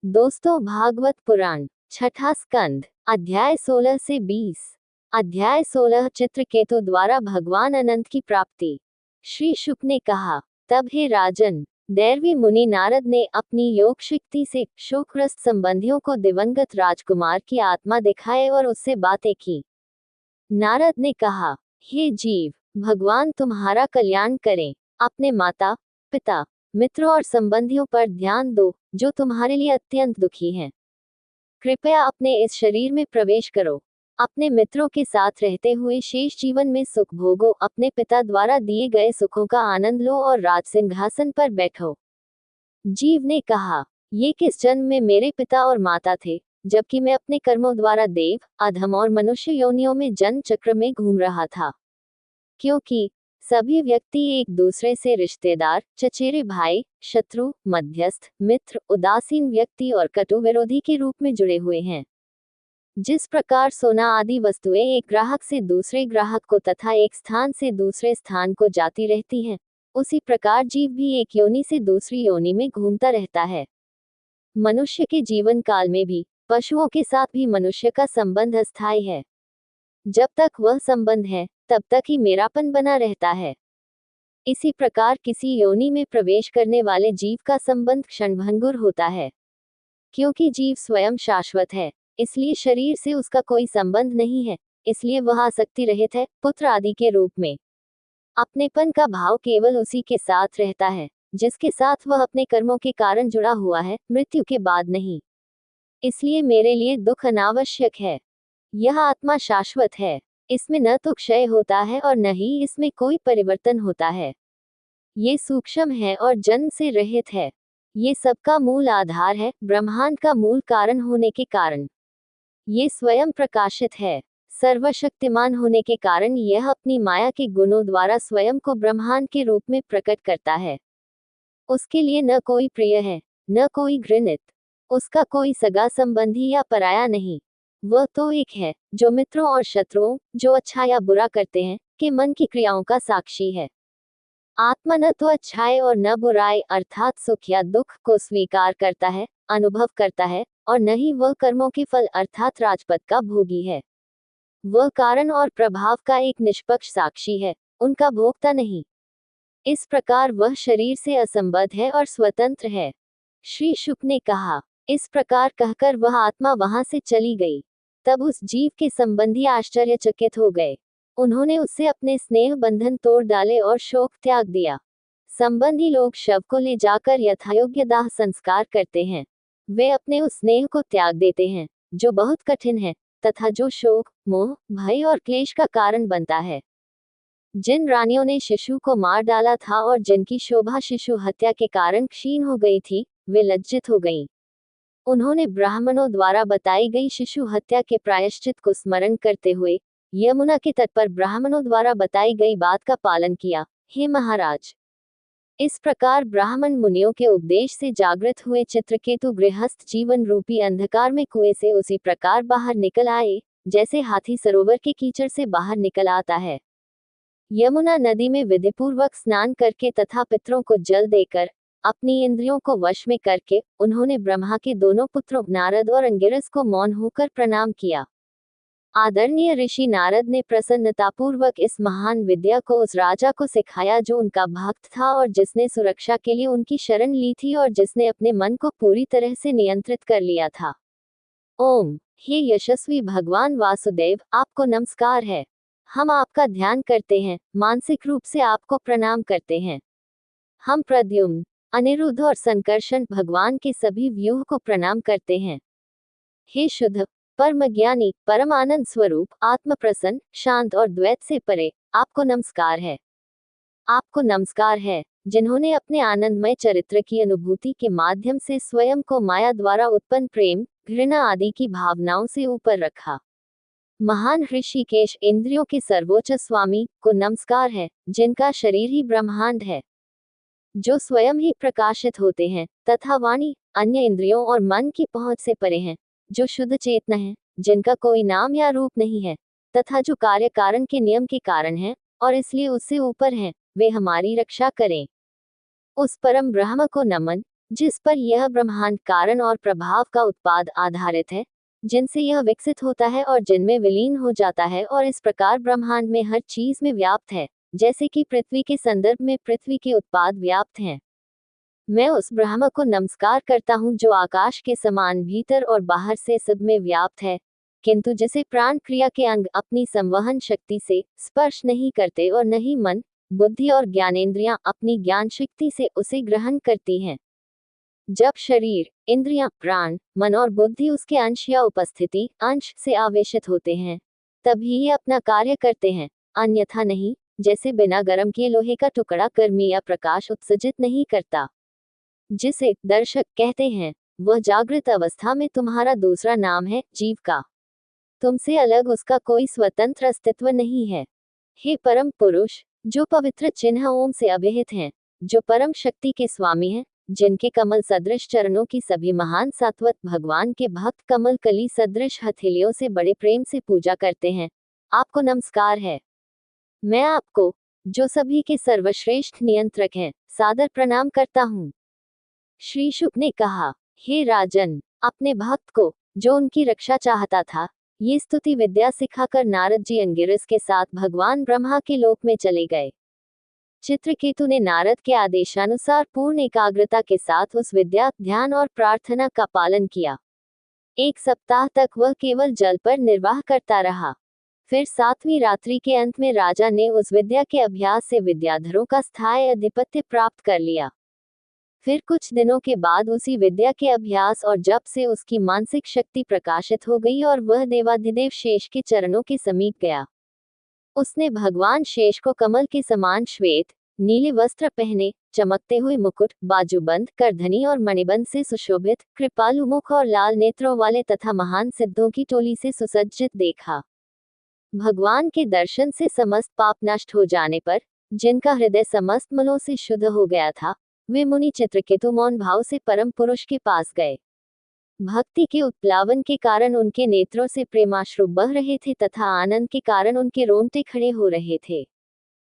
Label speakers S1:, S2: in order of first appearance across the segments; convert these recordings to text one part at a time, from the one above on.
S1: दोस्तों, भागवत पुराण छठा स्कंद अध्याय 16 से 20। अध्याय 16 चित्रकेतु द्वारा भगवान अनंत की प्राप्ति। श्री शुक ने कहा, तब हे राजन, दैर्वी मुनि नारद ने अपनी योग शक्ति से शोकग्रस्त संबंधियों को दिवंगत राजकुमार की आत्मा दिखाए और उससे बातें की। नारद ने कहा, हे जीव, भगवान तुम्हारा कल्याण करें। अपने माता पिता मित्रों और संबंधियों पर ध्यान दो जो तुम्हारे लिए अत्यंत दुखी हैं। कृपया अपने इस शरीर में प्रवेश करो। अपने मित्रों के साथ रहते हुए शेष जीवन में सुख भोगो। अपने पिता द्वारा दिए गए सुखों का आनंद लो और राज सिंहासन पर बैठो। जीव ने कहा, ये किस जन्म में मेरे पिता और माता थे, जबकि मैं अपने कर्मों द्वारा देव, अधम और मनुष्य योनियों में जन्म चक्र में घूम रहा था। क्योंकि सभी व्यक्ति एक दूसरे से रिश्तेदार, चचेरे भाई, शत्रु, मध्यस्थ, मित्र, उदासीन व्यक्ति और कटु विरोधी के रूप में जुड़े हुए हैं। जिस प्रकार सोना आदि वस्तुएं एक ग्राहक से दूसरे ग्राहक को तथा एक स्थान से दूसरे स्थान को जाती रहती हैं, उसी प्रकार जीव भी एक योनि से दूसरी योनि में घूमता रहता है। मनुष्य के जीवन काल में भी पशुओं के साथ भी मनुष्य का संबंध अस्थायी है। जब तक वह संबंध है, तब तक ही मेरापन बना रहता है। इसी प्रकार किसी योनि में प्रवेश करने वाले जीव का संबंध क्षणभंगुर होता है। क्योंकि जीव स्वयं शाश्वत है, इसलिए शरीर से उसका कोई संबंध नहीं है, इसलिए वह आसक्ति रहित है, पुत्र आदि के रूप में। अपनेपन का भाव केवल उसी के साथ रहता है जिसके साथ वह अपने कर्मों के कारण जुड़ा हुआ है, मृत्यु के बाद नहीं। इसलिए मेरे लिए दुख अनावश्यक है। यह आत्मा शाश्वत है, इसमें न तो क्षय होता है और न ही इसमें कोई परिवर्तन होता है। ये सूक्ष्म है और जन्म से रहित है। ये सबका मूल आधार है, ब्रह्मांड का मूल कारण होने के कारण। ये स्वयं प्रकाशित है, सर्वशक्तिमान होने के कारण यह अपनी माया के गुणों द्वारा स्वयं को ब्रह्मांड के रूप में प्रकट करता है। उसके लिए न कोई प्रिय है, न कोई घृणित, उसका कोई सगा संबंधी या पराया नहीं। वह तो एक है जो मित्रों और शत्रुओं, जो अच्छा या बुरा करते हैं, के मन की क्रियाओं का साक्षी है। आत्मा न तो अच्छाई और न बुराई अर्थात सुख या दुख को स्वीकार करता है, अनुभव करता है, और न ही वह कर्मों के फल अर्थात राजपद का भोगी है। वह कारण और प्रभाव का एक निष्पक्ष साक्षी है, उनका भोक्ता नहीं। इस प्रकार वह शरीर से असंबद्ध है और स्वतंत्र है। श्री शुक ने कहा, इस प्रकार कहकर वह आत्मा वहां से चली गई। तब उस जीव के संबंधी आश्चर्यचकित हो गए। उन्होंने उससे अपने स्नेह बंधन तोड़ डाले और शोक त्याग दिया। संबंधी लोग शव को ले जाकर यथायोग्य दाह संस्कार करते हैं। वे अपने उस स्नेह को त्याग देते हैं जो बहुत कठिन है तथा जो शोक, मोह, भय और क्लेश का कारण बनता है। जिन रानियों ने शिशु को मार डाला था और जिनकी शोभा शिशु हत्या के कारण क्षीण हो गई थी, वे लज्जित हो गईं। उन्होंने ब्राह्मणों द्वारा बताई गई शिशु हत्या के प्रायश्चित को स्मरण करते हुए यमुना के तट पर ब्राह्मणों द्वारा बताई गई बात का पालन किया। हे महाराज, इस प्रकार ब्राह्मण मुनियों के उपदेश से जागृत हुए चित्रकेतु गृहस्थ जीवन रूपी अंधकार में कुएं से उसी प्रकार बाहर निकल आए जैसे हाथी सरोवर के कीचड़ से बाहर निकल आता है। यमुना नदी में विधिपूर्वक स्नान करके तथा पितरों को जल देकर अपनी इंद्रियों को वश में करके उन्होंने ब्रह्मा के दोनों पुत्रों नारद और अंगिरस को मौन होकर प्रणाम किया। आदरणीय ऋषि नारद ने प्रसन्नतापूर्वक इस महान विद्या को उस राजा को सिखाया जो उनका भक्त था और जिसने सुरक्षा के लिए उनकी शरण ली थी और जिसने अपने मन को पूरी तरह से नियंत्रित कर लिया था। ओम, हे यशस्वी भगवान वासुदेव, आपको नमस्कार है। हम आपका ध्यान करते हैं, मानसिक रूप से आपको प्रणाम करते हैं। हम प्रद्युम्न, अनिरुद्ध और संकर्षण भगवान के सभी व्यूह को प्रणाम करते हैं। हे शुद्ध, परम ज्ञानी, परम आनंद स्वरूप, आत्म प्रसन्न, शांत और द्वैत से परे, आपको नमस्कार है। आपको नमस्कार है जिन्होंने अपने आनंदमय चरित्र की अनुभूति के माध्यम से स्वयं को माया द्वारा उत्पन्न प्रेम, घृणा आदि की भावनाओं से ऊपर रखा। महान ऋषिकेश, इंद्रियों के सर्वोच्च स्वामी, को नमस्कार है जिनका शरीर ही ब्रह्मांड है, जो स्वयं ही प्रकाशित होते हैं तथा वाणी, अन्य इंद्रियों और मन की पहुंच से परे हैं, जो शुद्ध चेतन है, जिनका कोई नाम या रूप नहीं है तथा जो कार्य कारण के नियम के कारण है और इसलिए उससे ऊपर हैं, वे हमारी रक्षा करें। उस परम ब्रह्म को नमन जिस पर यह ब्रह्मांड कारण और प्रभाव का उत्पाद आधारित है, जिनसे यह विकसित होता है और जिनमें विलीन हो जाता है, और इस प्रकार ब्रह्मांड में हर चीज में व्याप्त है, जैसे कि पृथ्वी के संदर्भ में पृथ्वी के उत्पाद व्याप्त हैं। मैं उस ब्रह्म को नमस्कार करता हूँ जो आकाश के समान भीतर और बाहर से सब में व्याप्त है, किंतु जिसे प्राण क्रिया के अंग अपनी संवहन शक्ति से स्पर्श नहीं करते और न ही मन, बुद्धि और ज्ञानेंद्रियां अपनी ज्ञान शक्ति से उसे ग्रहण करती हैं। जब शरीर, इंद्रियां, प्राण, मन और बुद्धि उसके अंश या उपस्थिति अंश से आवेशित होते हैं, तभी ये अपना कार्य करते हैं, अन्यथा नहीं। जैसे बिना गर्म किए लोहे का टुकड़ा गर्मी या प्रकाश उत्सर्जित नहीं करता। जिसे दर्शक कहते हैं, वह जागृत अवस्था में तुम्हारा दूसरा नाम है, जीव का। तुमसे अलग उसका कोई स्वतंत्र अस्तित्व नहीं है। हे परम पुरुष, जो पवित्र चिन्ह ओम से अभिहित हैं, जो परम शक्ति के स्वामी हैं, जिनके कमल सदृश चरणों की सभी महान सात्वत भगवान के भक्त कमल कली सदृश हथेलियों से बड़े प्रेम से पूजा करते हैं, आपको नमस्कार है। मैं आपको, जो सभी के सर्वश्रेष्ठ नियंत्रक हैं, सादर प्रणाम करता हूँ। श्री शुक ने कहा, हे राजन, अपने भक्त को, जो उनकी रक्षा चाहता था, ये स्तुति विद्या सिखाकर नारद जी अंगिरस के साथ भगवान ब्रह्मा के लोक में चले गए। चित्रकेतु ने नारद के आदेशानुसार पूर्ण एकाग्रता के साथ उस विद्या, ध्यान और प्रार्थना का पालन किया। 1 सप्ताह तक वह केवल जल पर निर्वाह करता रहा। फिर 7वीं रात्रि के अंत में राजा ने उस विद्या के अभ्यास से विद्याधरों का स्थायी अधिपत्य प्राप्त कर लिया। फिर कुछ दिनों के बाद उसी विद्या के अभ्यास और जप से उसकी मानसिक शक्ति प्रकाशित हो गई और वह देवाधिदेव शेष के चरणों के समीप गया। उसने भगवान शेष को कमल के समान श्वेत, नीले वस्त्र पहने, चमकते हुए मुकुट, बाजूबंद, करधनी और मणिबंध से सुशोभित, कृपालु मुख और लाल नेत्रों वाले तथा महान सिद्धों की टोली से सुसज्जित देखा। भगवान के दर्शन से समस्त पाप नष्ट हो जाने पर, जिनका हृदय समस्त मलों से शुद्ध हो गया था, वे मुनि चित्रकेतु मौन भाव से परम पुरुष के पास गए। भक्ति के उत्प्लावन के कारण उनके नेत्रों से प्रेमाश्रु बह रहे थे तथा आनंद के कारण उनके रोंगटे खड़े हो रहे थे।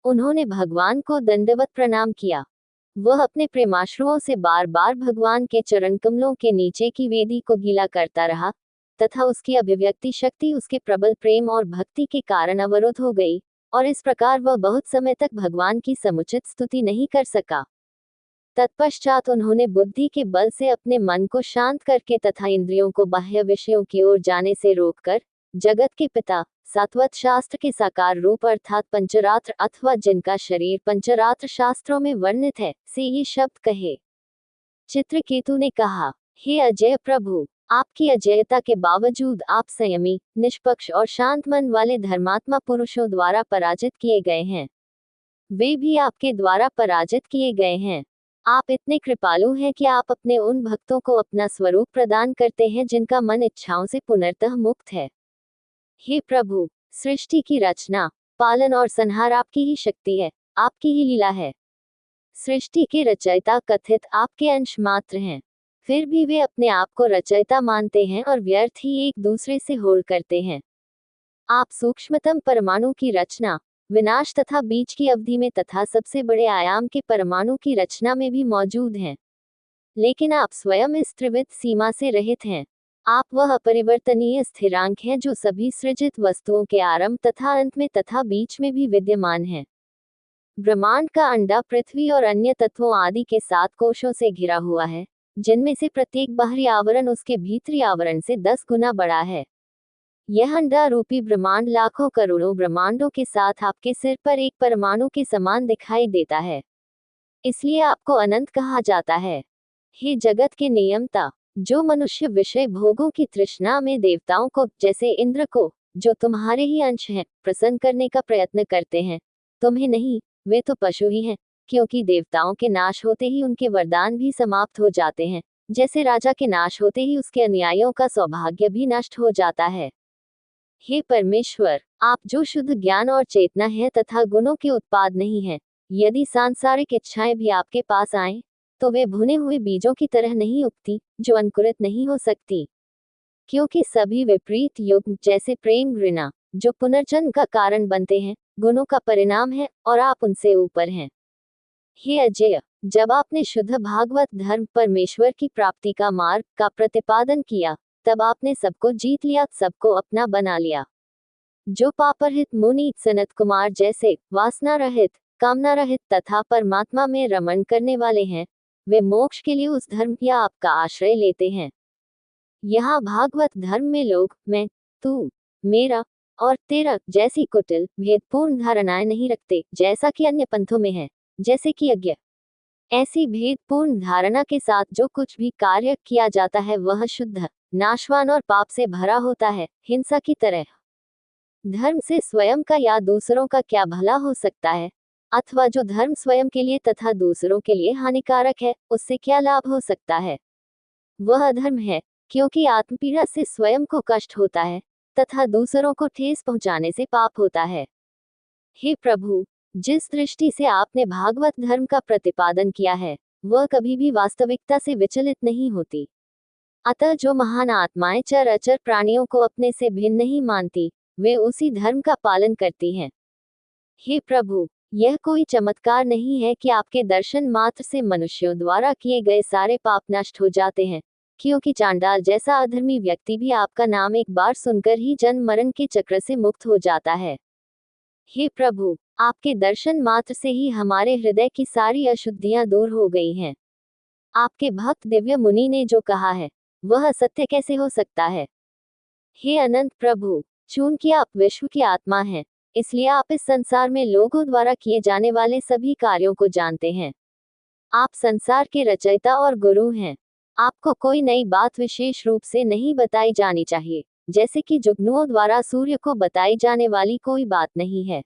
S1: उन्होंने भगवान को दंडवत प्रणाम किया। वह अपने प्रेमाश्रुओं से बार बार भगवान के चरण कमलों के नीचे की वेदी को गीला करता रहा, तथा उसकी अभिव्यक्ति शक्ति उसके प्रबल प्रेम और भक्ति के कारण अवरुद्ध हो गई, और इस प्रकार वह बहुत समय तक भगवान की समुचित स्तुति नहीं कर सका। तत्पश्चात उन्होंने बुद्धि के बल से अपने मन को शांत करके तथा इंद्रियों को बाह्य विषयों की ओर जाने से रोककर, जगत के पिता, सात्वत शास्त्र के साकार रूप अर्थात पंचरात्र अथवा जिनका शरीर पंचरात्र शास्त्रों में वर्णित है, से ये शब्द कहे। चित्रकेतु ने कहा, हे अजय प्रभु, आपकी अजयता के बावजूद आप संयमी, निष्पक्ष और शांत मन वाले धर्मात्मा पुरुषों द्वारा पराजित किए गए हैं। वे भी आपके द्वारा पराजित किए गए हैं। आप इतने कृपालु हैं कि आप अपने उन भक्तों को अपना स्वरूप प्रदान करते हैं जिनका मन इच्छाओं से पुनर्तः मुक्त है। हे प्रभु, सृष्टि की रचना, पालन और संहार आपकी ही शक्ति है, आपकी ही लीला है। सृष्टि के रचयिता कथित आपके अंश मात्र हैं, फिर भी वे अपने आप को रचयिता मानते हैं और व्यर्थ ही एक दूसरे से होड़ करते हैं। आप सूक्ष्मतम परमाणु की रचना, विनाश तथा बीच की अवधि में तथा सबसे बड़े आयाम के परमाणु की रचना में भी मौजूद हैं, लेकिन आप स्वयं इस त्रिविध सीमा से रहित हैं। आप वह अपरिवर्तनीय स्थिरांक हैं जो सभी सृजित वस्तुओं के आरंभ तथा अंत में तथा बीच में भी विद्यमान है। ब्रह्मांड का अंडा पृथ्वी और अन्य तत्वों आदि के 7 कोशों से घिरा हुआ है, जिनमें से प्रत्येक बाहरी आवरण उसके भीतरी आवरण से 10 गुना बड़ा है। यह अंडा रूपी ब्रह्मांड लाखों करोड़ों ब्रह्मांडों के साथ आपके सिर पर एक परमाणु के समान दिखाई देता है, इसलिए आपको अनंत कहा जाता है। हे जगत के नियमता, जो मनुष्य विषय भोगों की तृष्णा में देवताओं को, जैसे इंद्र को, जो तुम्हारे ही अंश हैं, प्रसन्न करने का प्रयत्न करते हैं, तुम्हें नहीं, वे तो पशु ही हैं, क्योंकि देवताओं के नाश होते ही उनके वरदान भी समाप्त हो जाते हैं, जैसे राजा के नाश होते ही उसके अनुयायियों का सौभाग्य भी नष्ट हो जाता है। हे परमेश्वर, आप जो शुद्ध ज्ञान और चेतना है तथा गुणों के उत्पाद नहीं हैं, यदि सांसारिक इच्छाएं भी आपके पास आएं, तो वे भुने हुए बीजों की तरह नहीं उगती, जो अंकुरित नहीं हो सकती, क्योंकि सभी विपरीत युग्म जैसे प्रेम घृणा, जो पुनर्जन्म का कारण बनते हैं, गुणों का परिणाम है और आप उनसे ऊपर हैं। हे अजय, जब आपने शुद्ध भागवत धर्म परमेश्वर की प्राप्ति का मार्ग का प्रतिपादन किया, तब आपने सबको जीत लिया, सबको अपना बना लिया। जो पापरहित मुनि सनत कुमार जैसे वासना रहित, कामना रहित तथा परमात्मा में रमण करने वाले हैं, वे मोक्ष के लिए उस धर्म या आपका आश्रय लेते हैं। यहाँ भागवत धर्म में लोग मैं, तू, मेरा और तेरा जैसी कुटिल भेदपूर्ण धारणाएं नहीं रखते, जैसा कि अन्य पंथों में है, जैसे कि यज्ञ। ऐसी भेदपूर्ण धारणा के साथ जो कुछ भी कार्य किया जाता है वह शुद्ध, नाशवान और पाप से भरा होता है, हिंसा की तरह। धर्म से स्वयं का या दूसरों का क्या भला हो सकता है, अथवा जो धर्म स्वयं के लिए तथा दूसरों के लिए हानिकारक है, उससे क्या लाभ हो सकता है? वह अधर्म है, क्योंकि आत्मपीड़ा से स्वयं को कष्ट होता है तथा दूसरों को ठेस पहुंचाने से पाप होता है। हे प्रभु, जिस दृष्टि से आपने भागवत धर्म का प्रतिपादन किया है, वह कभी भी वास्तविकता से विचलित नहीं होती। अतः जो महान आत्माएं चर अचर प्राणियों को अपने से भिन्न नहीं मानती, वे उसी धर्म का पालन करती हैं। हे प्रभु, यह कोई चमत्कार नहीं है कि आपके दर्शन मात्र से मनुष्यों द्वारा किए गए सारे पाप नष्ट हो जाते हैं, क्योंकि चांडाल जैसा अधर्मी व्यक्ति भी आपका नाम एक बार सुनकर ही जन्म मरण के चक्र से मुक्त हो जाता है। हे प्रभु, आपके दर्शन मात्र से ही हमारे हृदय की सारी अशुद्धियां दूर हो गई हैं। आपके भक्त दिव्य मुनि ने जो कहा है, वह सत्य कैसे हो सकता है? हे अनंत प्रभु, चूंकि आप विश्व की आत्मा हैं, इसलिए आप इस संसार में लोगों द्वारा किए जाने वाले सभी कार्यों को जानते हैं। आप संसार के रचयिता और गुरु हैं। आपको कोई नई बात विशेष रूप से नहीं बताई जानी चाहिए, जैसे कि जुगनुओं द्वारा सूर्य को बताई जाने वाली कोई बात नहीं है।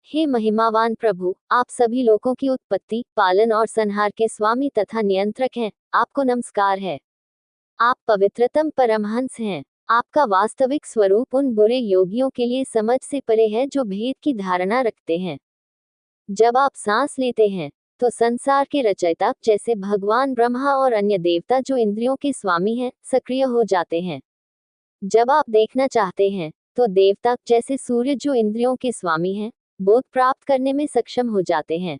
S1: हे महिमावान प्रभु, आप सभी लोगों की उत्पत्ति, पालन और संहार के स्वामी तथा नियंत्रक हैं। आपको नमस्कार है। आप पवित्रतम परमहंस हैं। आपका वास्तविक स्वरूप उन बुरे योगियों के लिए समझ से परे है जो भेद की धारणा रखते हैं। जब आप सांस लेते हैं, तो संसार के रचयिता जैसे भगवान ब्रह्मा और अन्य देवता जो इंद्रियों के स्वामी हैं, सक्रिय हो जाते हैं। जब आप देखना चाहते हैं, तो देवता जैसे सूर्य जो इंद्रियों के स्वामी हैं, बोध प्राप्त करने में सक्षम हो जाते हैं।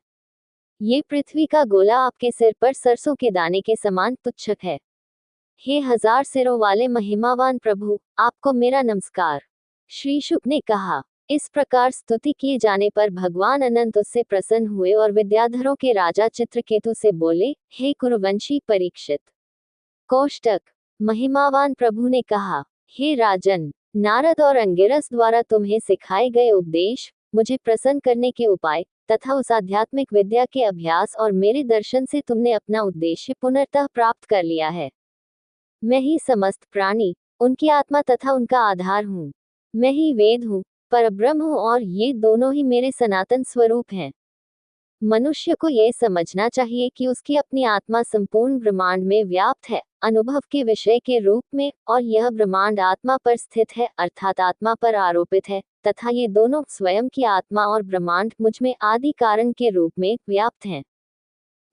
S1: ये पृथ्वी का गोला आपके सिर पर सरसों के दाने के समान तुच्छ है। हे हजार सिरों वाले महिमावान प्रभु, आपको मेरा नमस्कार। श्री शुक ने कहा। इस प्रकार स्तुति किए जाने पर भगवान अनंत उससे प्रसन्न हुए और विद्याधरों के राजा चित्रकेतु से बोले, हे कुरुवंशी परीक्षित। कोष्टक। महिमावान प्रभु ने कहा, हे राजन, नारद और अंगिरस द्वारा तुम्हें सिखाए गए उपदेश, मुझे प्रसन्न करने के उपाय तथा उस आध्यात्मिक विद्या के अभ्यास और मेरे दर्शन से तुमने अपना उद्देश्य पुनर्तः प्राप्त कर लिया है। मैं ही समस्त प्राणी, उनकी आत्मा तथा उनका आधार हूँ। मैं ही वेद हूँ, परब्रह्म हूँ और ये दोनों ही मेरे सनातन स्वरूप हैं। मनुष्य को यह समझना चाहिए कि उसकी अपनी आत्मा संपूर्ण ब्रह्मांड में व्याप्त है, अनुभव के विषय के रूप में, और यह ब्रह्मांड आत्मा पर स्थित है, अर्थात आत्मा पर आरोपित है, तथा ये दोनों स्वयं की आत्मा और ब्रह्मांड मुझ में आदि कारण के रूप में व्याप्त हैं।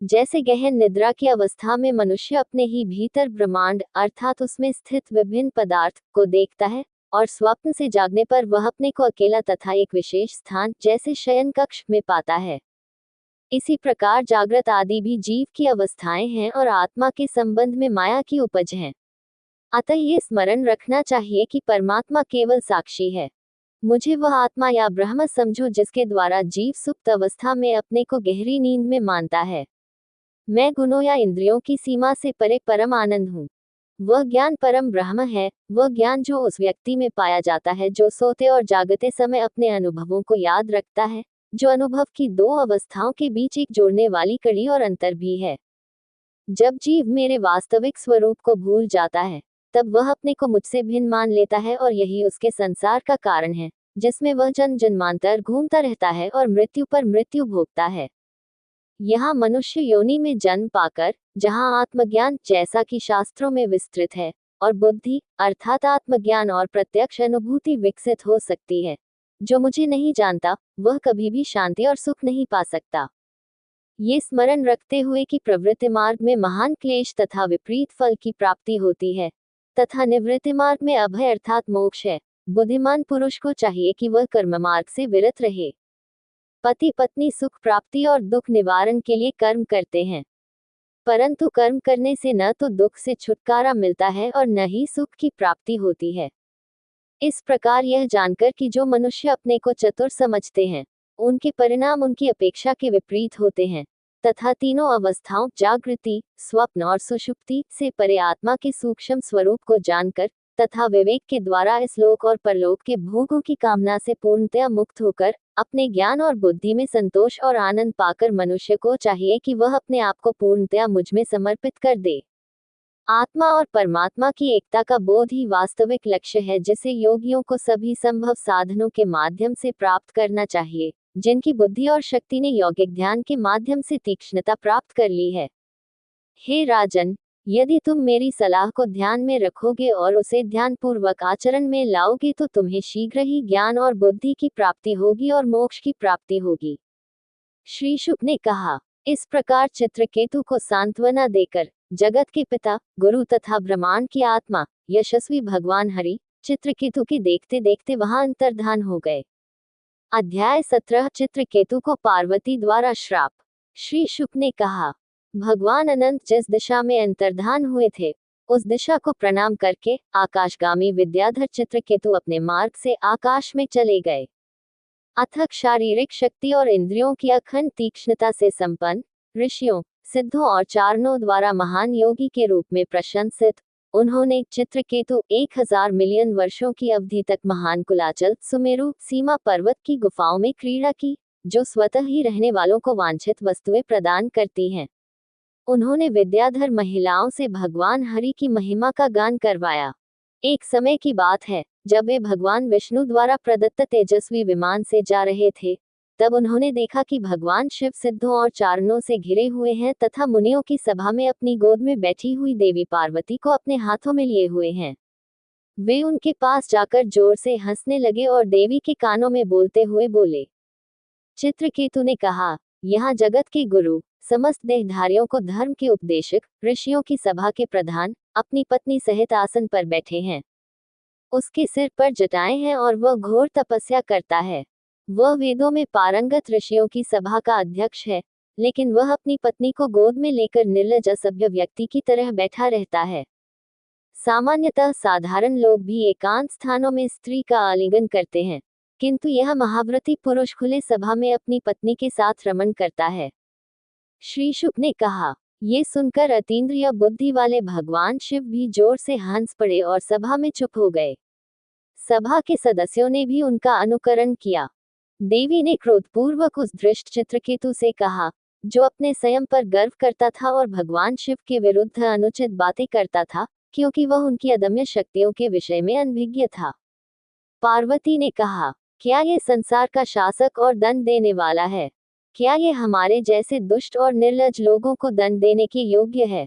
S1: जैसे गहन निद्रा की अवस्था में मनुष्य अपने ही भीतर ब्रह्मांड अर्थात उसमें स्थित विभिन्न पदार्थ को देखता है, और स्वप्न से जागने पर वह अपने को अकेला तथा एक विशेष स्थान जैसे शयन कक्ष में पाता है। इसी प्रकार जागृत आदि भी जीव की अवस्थाएं हैं और आत्मा के संबंध में माया की उपज हैं। अतः ये स्मरण रखना चाहिए कि परमात्मा केवल साक्षी है। मुझे वह आत्मा या ब्रह्म समझो जिसके द्वारा जीव सुप्त अवस्था में अपने को गहरी नींद में मानता है। मैं गुणों या इंद्रियों की सीमा से परे परम आनंद हूँ। वह ज्ञान परम ब्रह्म है, वह ज्ञान जो उस व्यक्ति में पाया जाता है जो सोते और जागते समय अपने अनुभवों को याद रखता है, जो अनुभव की दो अवस्थाओं के बीच एक जोड़ने वाली कड़ी और अंतर भी है। जब जीव मेरे वास्तविक स्वरूप को भूल जाता है, तब वह अपने को मुझसे भिन्न मान लेता है और यही उसके संसार का कारण है, जिसमें वह जन्म जन्मांतर घूमता रहता है और मृत्यु पर मृत्यु भोगता है। यहाँ मनुष्य योनि में जन्म पाकर, जहाँ आत्मज्ञान जैसा कि शास्त्रों में विस्तृत है, और बुद्धि अर्थात आत्मज्ञान और प्रत्यक्ष अनुभूति विकसित हो सकती है। जो मुझे नहीं जानता, वह कभी भी शांति और सुख नहीं पा सकता। ये स्मरण रखते हुए कि प्रवृत्ति मार्ग में महान क्लेश तथा विपरीत फल की प्राप्ति होती है, तथा निवृत्ति मार्ग में अभय अर्थात मोक्ष है, बुद्धिमान पुरुष को चाहिए कि वह कर्म मार्ग से विरत रहे। पति पत्नी सुख प्राप्ति और दुख निवारण के लिए कर्म करते हैं, परंतु कर्म करने से न तो दुख से छुटकारा मिलता है और न ही सुख की प्राप्ति होती है। इस प्रकार यह जानकर कि जो मनुष्य अपने को चतुर समझते हैं, उनके परिणाम उनकी अपेक्षा के विपरीत होते हैं, तथा तीनों अवस्थाओं जागृति, स्वप्न और सुषुप्ति से परे आत्मा के सूक्ष्म स्वरूप को जानकर तथा विवेक के द्वारा इस लोक और परलोक के भोगों की कामना से पूर्णतया मुक्त होकर अपने ज्ञान और बुद्धि में संतोष और आनंद पाकर मनुष्य को चाहिए कि वह अपने आप को पूर्णतया मुझ में समर्पित कर दे। आत्मा और परमात्मा की एकता का बोध ही वास्तविक लक्ष्य है, जिसे योगियों को सभी संभव साधनों के माध्यम से प्राप्त करना चाहिए, जिनकी बुद्धि और शक्ति ने यौगिक ध्यान के माध्यम से तीक्ष्णता प्राप्त कर ली है। हे राजन, यदि तुम मेरी सलाह को ध्यान में रखोगे और उसे ध्यानपूर्वक आचरण में लाओगे तो तुम्हें शीघ्र ही ज्ञान और बुद्धि की प्राप्ति होगी और मोक्ष की प्राप्ति होगी। श्री शुक ने कहा। इस प्रकार चित्रकेतु को सांत्वना देकर जगत के पिता, गुरु तथा ब्रह्मांड की आत्मा, यशस्वी भगवान हरि चित्रकेतु के देखते देखते वहां अंतर्धान हो गए। अध्याय 17 चित्रकेतु को पार्वती द्वारा श्राप। श्री शुक ने कहा, भगवान अनंत जिस दिशा में अंतर्धान हुए थे, उस दिशा को प्रणाम करके आकाशगामी विद्याधर चित्रकेतु अपने मार्ग से आकाश में चले गए। अथक शारीरिक शक्ति और इंद्रियों की अखंड तीक्ष्णता से संपन्न, ऋषियों, सिद्धों और चारणों द्वारा महान योगी के रूप में प्रशंसित, उन्होंने चित्रकेतु 1000 मिलियन वर्षों की अवधि तक महान कुलाचल सुमेरु सीमा पर्वत की गुफाओं में क्रीड़ा की, जो स्वतः ही रहने वालों को वांछित वस्तुएं प्रदान करती हैं। उन्होंने विद्याधर महिलाओं से भगवान हरि की महिमा का गान करवाया। एक समय की बात है, जब वे भगवान विष्णु द्वारा प्रदत्त तेजस्वी विमान से जा रहे थे, तब उन्होंने देखा कि भगवान शिव सिद्धों और चारणों से घिरे हुए हैं तथा मुनियों की सभा में अपनी गोद में बैठी हुई देवी पार्वती को अपने हाथों में लिए हुए हैं। वे उनके पास जाकर जोर से हंसने लगे और देवी के कानों में बोलते हुए बोले। चित्रकेतु ने कहा, यहाँ जगत के गुरु, समस्त देहधारियों को धर्म के उपदेशक, ऋषियों की सभा के प्रधान अपनी पत्नी सहित आसन पर बैठे हैं। उसके सिर पर जटाएं हैं और वह घोर तपस्या करता है। वह वेदों में पारंगत ऋषियों की सभा का अध्यक्ष है, लेकिन वह अपनी पत्नी को गोद में लेकर निर्लज असभ्य व्यक्ति की तरह बैठा रहता है। सामान्यतः साधारण लोग भी एकांत स्थानों में स्त्री का आलिंगन करते हैं, किंतु यह महाव्रती पुरुष खुले सभा में अपनी पत्नी के साथ रमण करता है। श्री शुक ने कहा, ये सुनकर अतीन्द्रिय बुद्धि वाले भगवान शिव भी जोर से हंस पड़े और सभा में चुप हो गए। सभा के सदस्यों ने भी उनका अनुकरण किया। देवी ने क्रोधपूर्वक उस धृष्ट चित्रकेतु से कहा, जो अपने स्वयं पर गर्व करता था और भगवान शिव के विरुद्ध अनुचित बातें करता था, क्योंकि वह उनकी अदम्य शक्तियों के विषय में अनभिज्ञ था। पार्वती ने कहा, क्या ये संसार का शासक और दंड देने वाला है? क्या ये हमारे जैसे दुष्ट और निर्लज लोगों को दंड देने के योग्य है?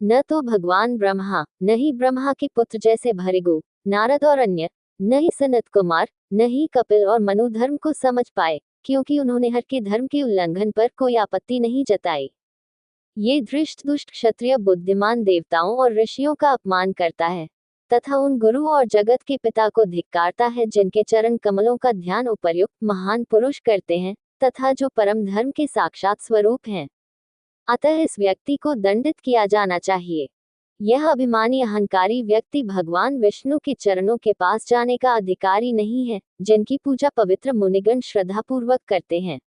S1: न तो भगवान ब्रह्मा, न ही ब्रह्मा के पुत्र जैसे भृगु, नारद और अन्य, न ही सनत कुमार, न ही कपिल और मनु धर्म को समझ पाए, क्योंकि उन्होंने हर के धर्म के उल्लंघन पर कोई आपत्ति नहीं जताई। ये धृष्ट दुष्ट क्षत्रिय बुद्धिमान देवताओं और ऋषियों का अपमान करता है तथा उन गुरु और जगत के पिता को धिक्कारता है, जिनके चरण कमलों का ध्यान उपर्युक्त महान पुरुष करते हैं तथा जो परम धर्म के साक्षात स्वरूप हैं। अतः इस व्यक्ति को दंडित किया जाना चाहिए। यह अभिमानी अहंकारी व्यक्ति भगवान विष्णु के चरणों के पास जाने का अधिकारी नहीं है, जिनकी पूजा पवित्र मुनिगण श्रद्धापूर्वक करते हैं।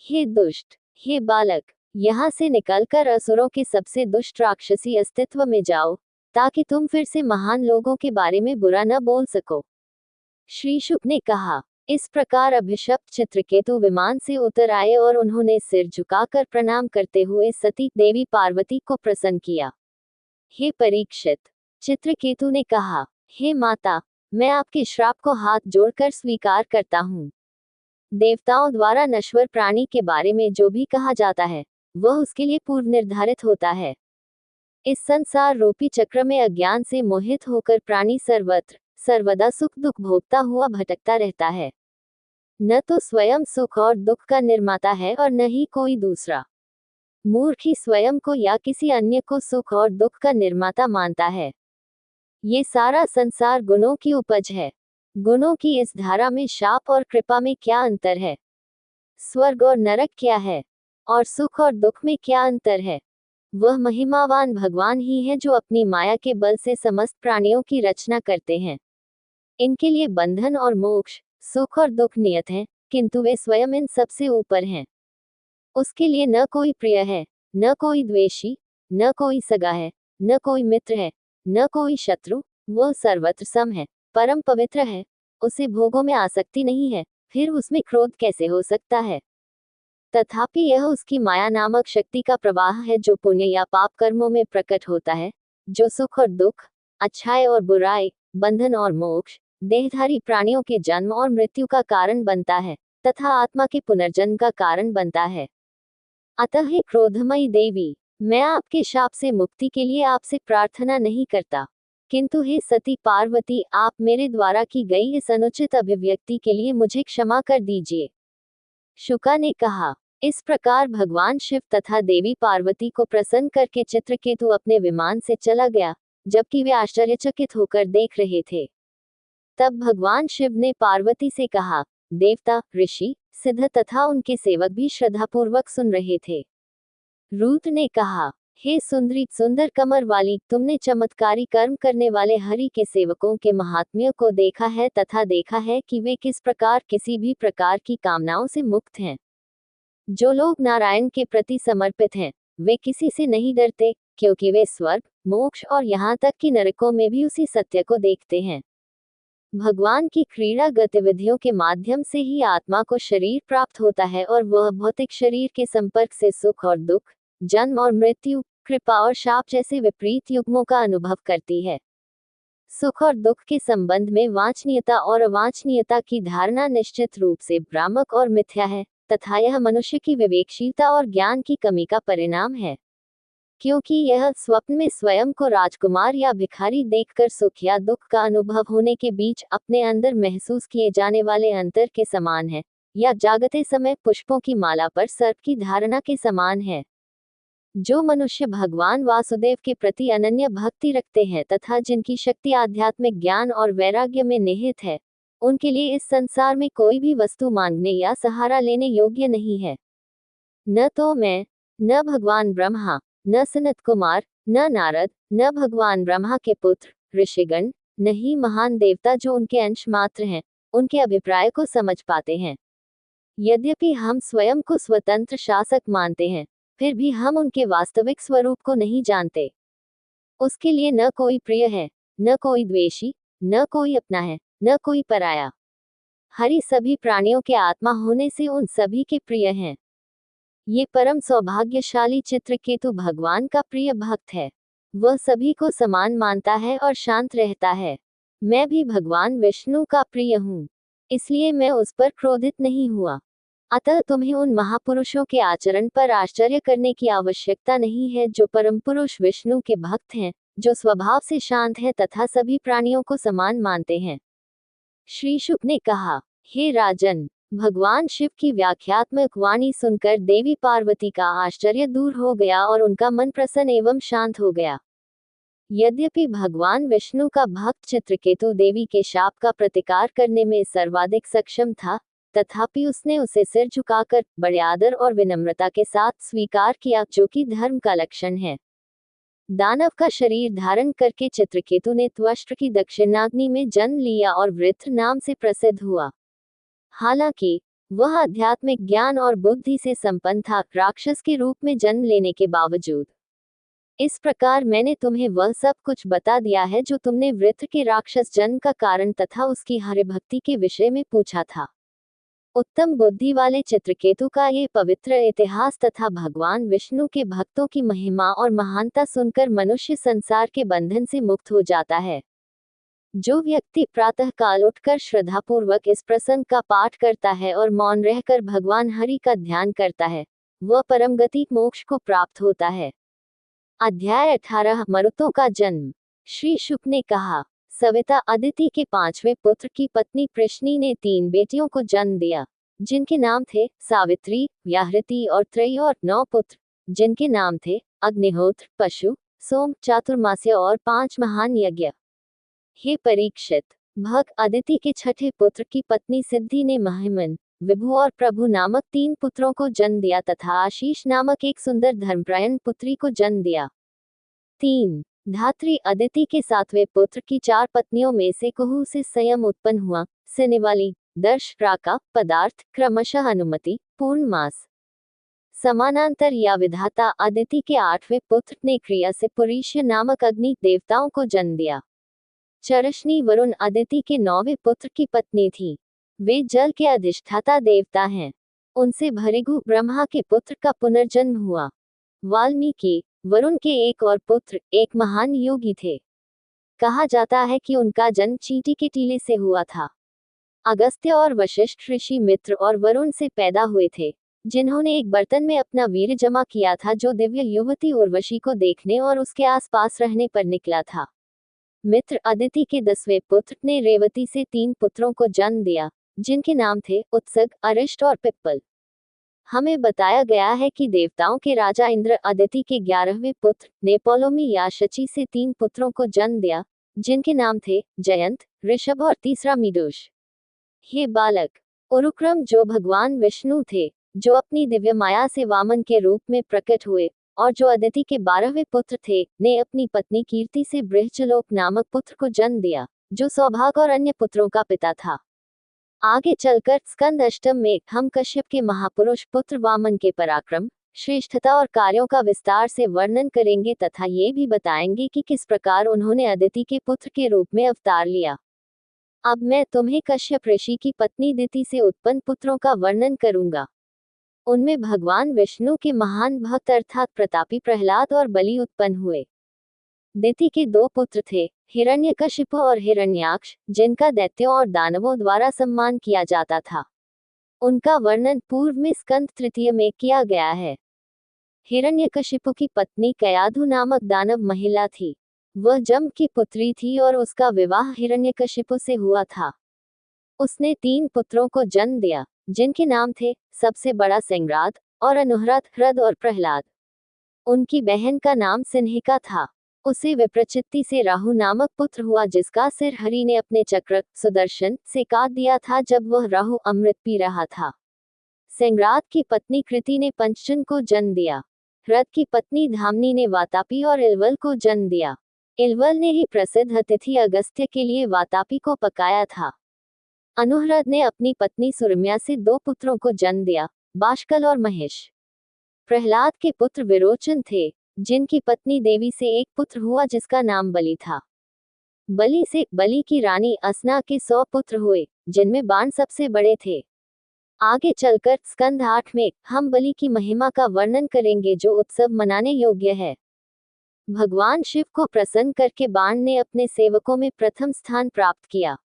S1: हे दुष्ट, हे बालक, यहाँ से निकलकर असुरों के सबसे दुष्ट राक्षसी अस्तित्व में जाओ, ताकि तुम फिर से महान लोगों के बारे में बुरा न बोल सको। श्री शुक ने कहा। इस प्रकार अभिशप्त चित्रकेतु विमान से उतर आए और उन्होंने सिर झुकाकर प्रणाम करते हुए सती देवी पार्वती को प्रसन्न किया। हे परीक्षित, चित्रकेतु ने कहा, हे माता, मैं आपके श्राप को हाथ जोड़कर स्वीकार करता हूँ। देवताओं द्वारा नश्वर प्राणी के बारे में जो भी कहा जाता है, वह उसके लिए पूर्व निर्धारित होता है। इस संसार रूपी चक्र में अज्ञान से मोहित होकर प्राणी सर्वत्र सर्वदा सुख दुख भोगता हुआ भटकता रहता है। न तो स्वयं सुख और दुख का निर्माता है और न ही कोई दूसरा। मूर्ख ही स्वयं को या किसी अन्य को सुख और दुख का निर्माता मानता है। ये सारा संसार गुणों की उपज है। गुणों की इस धारा में शाप और कृपा में क्या अंतर है? स्वर्ग और नरक क्या है, और सुख और दुख में क्या अंतर है। वह महिमावान भगवान ही है जो अपनी माया के बल से समस्त प्राणियों की रचना करते हैं। इनके लिए बंधन और मोक्ष, सुख और दुख नियत हैं, किंतु वे स्वयं इन सबसे ऊपर हैं। उसके लिए न कोई प्रिय है, न कोई द्वेषी, न कोई सगा है, न कोई मित्र है, न कोई शत्रु। वह सर्वत्र सम है, परम पवित्र है। उसे भोगों में आसक्ति नहीं है, फिर उसमें क्रोध कैसे हो सकता है। तथापि यह उसकी माया नामक शक्ति का प्रवाह है जो पुण्य या पाप कर्मों में प्रकट होता है, जो सुख और दुख, अच्छाई और बुराई, बंधन और मोक्ष, देहधारी प्राणियों के जन्म और मृत्यु का कारण बनता है, तथा आत्मा के पुनर्जन्म का कारण बनता है। अतः हे क्रोधमयी देवी, मैं आपके शाप से मुक्ति के लिए आपसे प्रार्थना नहीं करता, किंतु हे सती पार्वती, आप मेरे द्वारा की गई इस अनुचित अभिव्यक्ति के लिए मुझे क्षमा कर दीजिए। शुका ने कहा। इस प्रकार भगवान शिव तथा देवी पार्वती को प्रसन्न करके चित्रकेतु अपने विमान से चला गया, जबकि वे आश्चर्यचकित होकर देख रहे थे। तब भगवान शिव ने पार्वती से कहा, देवता, ऋषि, सिद्ध तथा उनके सेवक भी श्रद्धापूर्वक सुन रहे थे। रूत ने कहा, हे सुंदरी, सुंदर कमर वाली, तुमने चमत्कारी कर्म करने वाले हरि के सेवकों के महात्म्य को देखा है तथा देखा है कि वे किस प्रकार किसी भी प्रकार की कामनाओं से मुक्त हैं। जो लोग नारायण के प्रति समर्पित हैं, वे किसी से नहीं डरते, क्योंकि वे स्वर्ग, मोक्ष और यहाँ तक कि नरकों में भी उसी सत्य को देखते हैं। भगवान की क्रीड़ा गतिविधियों के माध्यम से ही आत्मा को शरीर प्राप्त होता है और वह भौतिक शरीर के संपर्क से सुख और दुख, जन्म और मृत्यु, कृपा और शाप जैसे विपरीत युग्मों का अनुभव करती है। सुख और दुख के संबंध में वांछनीयता और अवांछनीयता की धारणा निश्चित रूप से भ्रामक और मिथ्या है, तथा यह मनुष्य की विवेकशीलता और ज्ञान की कमी का परिणाम है, क्योंकि यह स्वप्न में स्वयं को राजकुमार या भिखारी देखकर सुख या दुख का अनुभव होने के बीच अपने अंदर महसूस किए जाने वाले अंतर के समान है, या जागते समय पुष्पों की माला पर सर्प की धारणा के समान है। जो मनुष्य भगवान वासुदेव के प्रति अनन्य भक्ति रखते हैं तथा जिनकी शक्ति आध्यात्मिक ज्ञान और वैराग्य में निहित है, उनके लिए इस संसार में कोई भी वस्तु मांगने या सहारा लेने योग्य नहीं है। न तो मैं, न भगवान ब्रह्मा, न सनत कुमार, न नारद, न भगवान ब्रह्मा के पुत्र ऋषिगण, न ही महान देवता जो उनके अंश मात्र हैं, उनके अभिप्राय को समझ पाते हैं। यद्यपि हम स्वयं को स्वतंत्र शासक मानते हैं, फिर भी हम उनके वास्तविक स्वरूप को नहीं जानते। उसके लिए न कोई प्रिय है, न कोई द्वेषी, न कोई अपना है, न कोई पराया। हरि सभी प्राणियों के आत्मा होने से उन सभी के प्रिय हैं। ये परम सौभाग्यशाली चित्रकेतु भगवान का प्रिय भक्त है। वह सभी को समान मानता है और शांत रहता है। मैं भी भगवान विष्णु का प्रिय हूँ, इसलिए मैं उस पर क्रोधित नहीं हुआ। अतः तुम्हें उन महापुरुषों के आचरण पर आश्चर्य करने की आवश्यकता नहीं है जो परम पुरुष विष्णु के भक्त हैं, जो स्वभाव से शांत है तथा सभी प्राणियों को समान मानते हैं। श्री शुक ने कहा, हे राजन, भगवान शिव की व्याख्यात्मक वाणी सुनकर देवी पार्वती का आश्चर्य दूर हो गया और उनका मन प्रसन्न एवं शांत हो गया। यद्यपि भगवान विष्णु का भक्त चित्रकेतु देवी के शाप का प्रतिकार करने में सर्वाधिक सक्षम था, तथापि उसने उसे सिर झुकाकर बड़े आदर और विनम्रता के साथ स्वीकार किया, जो कि धर्म का लक्षण है। दानव का शरीर धारण करके चित्रकेतु ने त्वष्ट्र की दक्षिणाग्नि में जन्म लिया और वृत्र नाम से प्रसिद्ध हुआ। हालांकि वह आध्यात्मिक ज्ञान और बुद्धि से संपन्न था, राक्षस के रूप में जन्म लेने के बावजूद। इस प्रकार मैंने तुम्हें वह सब कुछ बता दिया है जो तुमने वृत्र के राक्षस जन्म का कारण तथा उसकी हरिभक्ति के विषय में पूछा था। उत्तम बुद्धि वाले चित्रकेतु का ये पवित्र इतिहास तथा भगवान विष्णु के भक्तों की महिमा और महानता सुनकर मनुष्य संसार के बंधन से मुक्त हो जाता है। जो व्यक्ति प्रातः काल उठकर श्रद्धापूर्वक इस प्रसंग का पाठ करता है और मौन रहकर भगवान हरि का ध्यान करता है, वह परम गति मोक्ष को प्राप्त होता है। अध्याय 18 मरुतों का जन्म। श्री शुक ने कहा, सविता अदिति के 5वें पुत्र की पत्नी प्रश्नी ने 3 बेटियों को जन्म दिया, जिनके नाम थे सावित्री, व्याहृति और त्रयी, और 9 पुत्र, जिनके नाम थे अग्निहोत्र, पशु, सोम, चातुर्मास्य और 5 महान यज्ञ। हे परीक्षित, भग अदिति के 6ठे पुत्र की पत्नी सिद्धि ने महिमन, विभु और प्रभु नामक 3 पुत्रों को जन्म दिया तथा आशीष नामक एक सुंदर धर्मपरायण पुत्री को जन्म दिया। 3. धात्री अदिति के 7वें पुत्र की 4 पत्नियों में से कुहू से संयम उत्पन्न हुआ, से निवाली, दर्श, राका, पदार्थ, क्रमशः अनुमति, पूर्ण मास। समानांतर या विधाता अदिति के 8वें पुत्र ने क्रिया से पुरीष्य नामक अग्नि देवताओं को जन्म दिया। चरशनी वरुण अदिति के 9वें पुत्र की पत्नी थी। वे जल के अधिष्ठाता देवता हैं। उनसे भृगु ब्रह्मा के पुत्र का पुनर्जन्म हुआ। वाल्मीकि, वरुण के एक और पुत्र, एक महान योगी थे। कहा जाता है कि उनका जन्म चींटी के टीले से हुआ था। अगस्त्य और वशिष्ठ ऋषि मित्र और वरुण से पैदा हुए थे, जिन्होंने एक बर्तन में अपना वीर्य जमा किया था जो दिव्य युवती उर्वशी को देखने और उसके आसपास रहने पर निकला था। मित्र अदिति के 10वें पुत्र ने रेवती से 3 पुत्रों को जन्म दिया, जिनके नाम थे उत्सग, अरिष्ट और पिप्पल। हमें बताया गया है कि देवताओं के राजा इंद्र अदिति के 11वें पुत्र ने पौलोमी या शची से 3 पुत्रों को जन्म दिया, जिनके नाम थे जयंत, ऋषभ और तीसरा मीडूष। हे बालक, उरुक्रम जो भगवान विष्णु थे, जो अपनी दिव्य माया से वामन के रूप में प्रकट हुए और जो अदिति के 12वें पुत्र थे, ने अपनी पत्नी कीर्ति से बृहचलोक नामक पुत्र को जन्म दिया, जो सौभाग और अन्य पुत्रों का पिता था। आगे चलकर स्कंद अष्टम में हम कश्यप के महापुरुष पुत्र वामन के पराक्रम, श्रेष्ठता और कार्यों का विस्तार से वर्णन करेंगे तथा ये भी बताएंगे कि किस प्रकार उन्होंने अदिति के पुत्र के रूप में अवतार लिया। अब मैं तुम्हें कश्यप ऋषि की पत्नी दिति से उत्पन्न पुत्रों का वर्णन करूंगा। उनमें भगवान विष्णु के महान भक्त अर्थात प्रतापी प्रहलाद और बलि उत्पन्न हुए। दिति के 2 पुत्र थे, हिरण्यकशिपु और हिरण्याक्ष, जिनका दैत्यों और दानवों द्वारा सम्मान किया जाता था। उनका वर्णन पूर्व में स्कंद तृतीय में किया गया है। हिरण्यकशिपु की पत्नी कयाधु नामक दानव महिला थी। वह जम की पुत्री थी और उसका विवाह हिरण्यकशिपु से हुआ था। उसने 3 पुत्रों को जन्म दिया, जिनके नाम थे सबसे बड़ा संग्राद और अनुहरद, ह्रद और प्रहलाद। उनकी बहन का नाम सिन्हिका था। उसे विप्रचित्ति से राहु नामक पुत्र हुआ, जिसका सिर हरि ने अपने चक्र सुदर्शन से काट दिया था जब वह राहु अमृत पी रहा था। संग्राद की पत्नी कृति ने पंचजन को जन्म दिया। ह्रद की पत्नी धामनी ने वातापी और इलवल को जन्म दिया। इलवल ने ही प्रसिद्ध अतिथि अगस्त्य के लिए वातापी को पकाया था। अनुहरद ने अपनी पत्नी सुरम्या से 2 पुत्रों को जन्म दिया, बाष्कल और महेश। प्रहलाद के पुत्र विरोचन थे, जिनकी पत्नी देवी से एक पुत्र हुआ जिसका नाम बलि था। बलि से बलि की रानी असना के 100 पुत्र हुए, जिनमें बाण सबसे बड़े थे। आगे चलकर स्कंद 8 में हम बलि की महिमा का वर्णन करेंगे, जो उत्सव मनाने योग्य है। भगवान शिव को प्रसन्न करके बाण ने अपने सेवकों में प्रथम स्थान प्राप्त किया।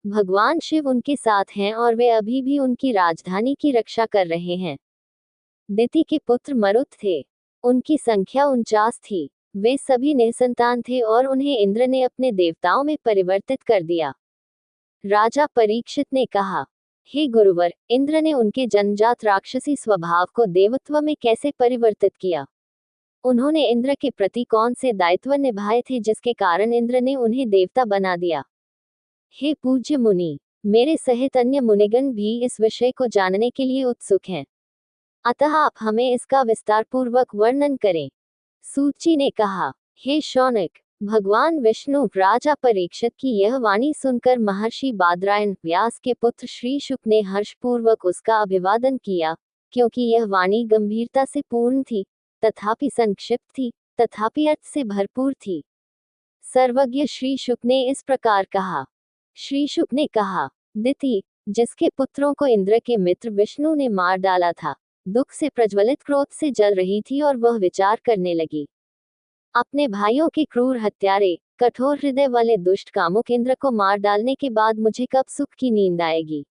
S1: भगवान शिव उनके साथ हैं और वे अभी भी उनकी राजधानी की रक्षा कर रहे हैं। दिति के पुत्र मरुत थे। उनकी संख्या 49 थी। वे सभी निसंतान थे और उन्हें इंद्र ने अपने देवताओं में परिवर्तित कर दिया। राजा परीक्षित ने कहा, हे गुरुवर, इंद्र ने उनके जन्मजात राक्षसी स्वभाव को देवत्व में कैसे परिवर्तित किया? उन्होंने इंद्र के प्रति कौन से दायित्व निभाए थे जिसके कारण इंद्र ने उन्हें देवता बना दिया? हे पूज्य मुनि, मेरे सहित अन्य मुनिगण भी इस विषय को जानने के लिए उत्सुक हैं, अतः आप हमें इसका विस्तार पूर्वक वर्णन करें। सूची ने कहा, हे शौनक, भगवान विष्णु राजा परीक्षित की यह वाणी सुनकर महर्षि बादरायण व्यास के पुत्र श्री शुक ने हर्षपूर्वक उसका अभिवादन किया, क्योंकि यह वाणी गंभीरता से पूर्ण थी, तथापि संक्षिप्त थी, तथापि अर्थ से भरपूर थी। सर्वज्ञ श्री शुक ने इस प्रकार कहा। श्री शुक ने कहा, दिति, जिसके पुत्रों को इंद्र के मित्र विष्णु ने मार डाला था, दुख से प्रज्वलित क्रोध से जल रही थी और वह विचार करने लगी, अपने भाइयों के क्रूर हत्यारे, कठोर हृदय वाले दुष्ट कामुक इंद्र को मार डालने के बाद मुझे कब सुख की नींद आएगी?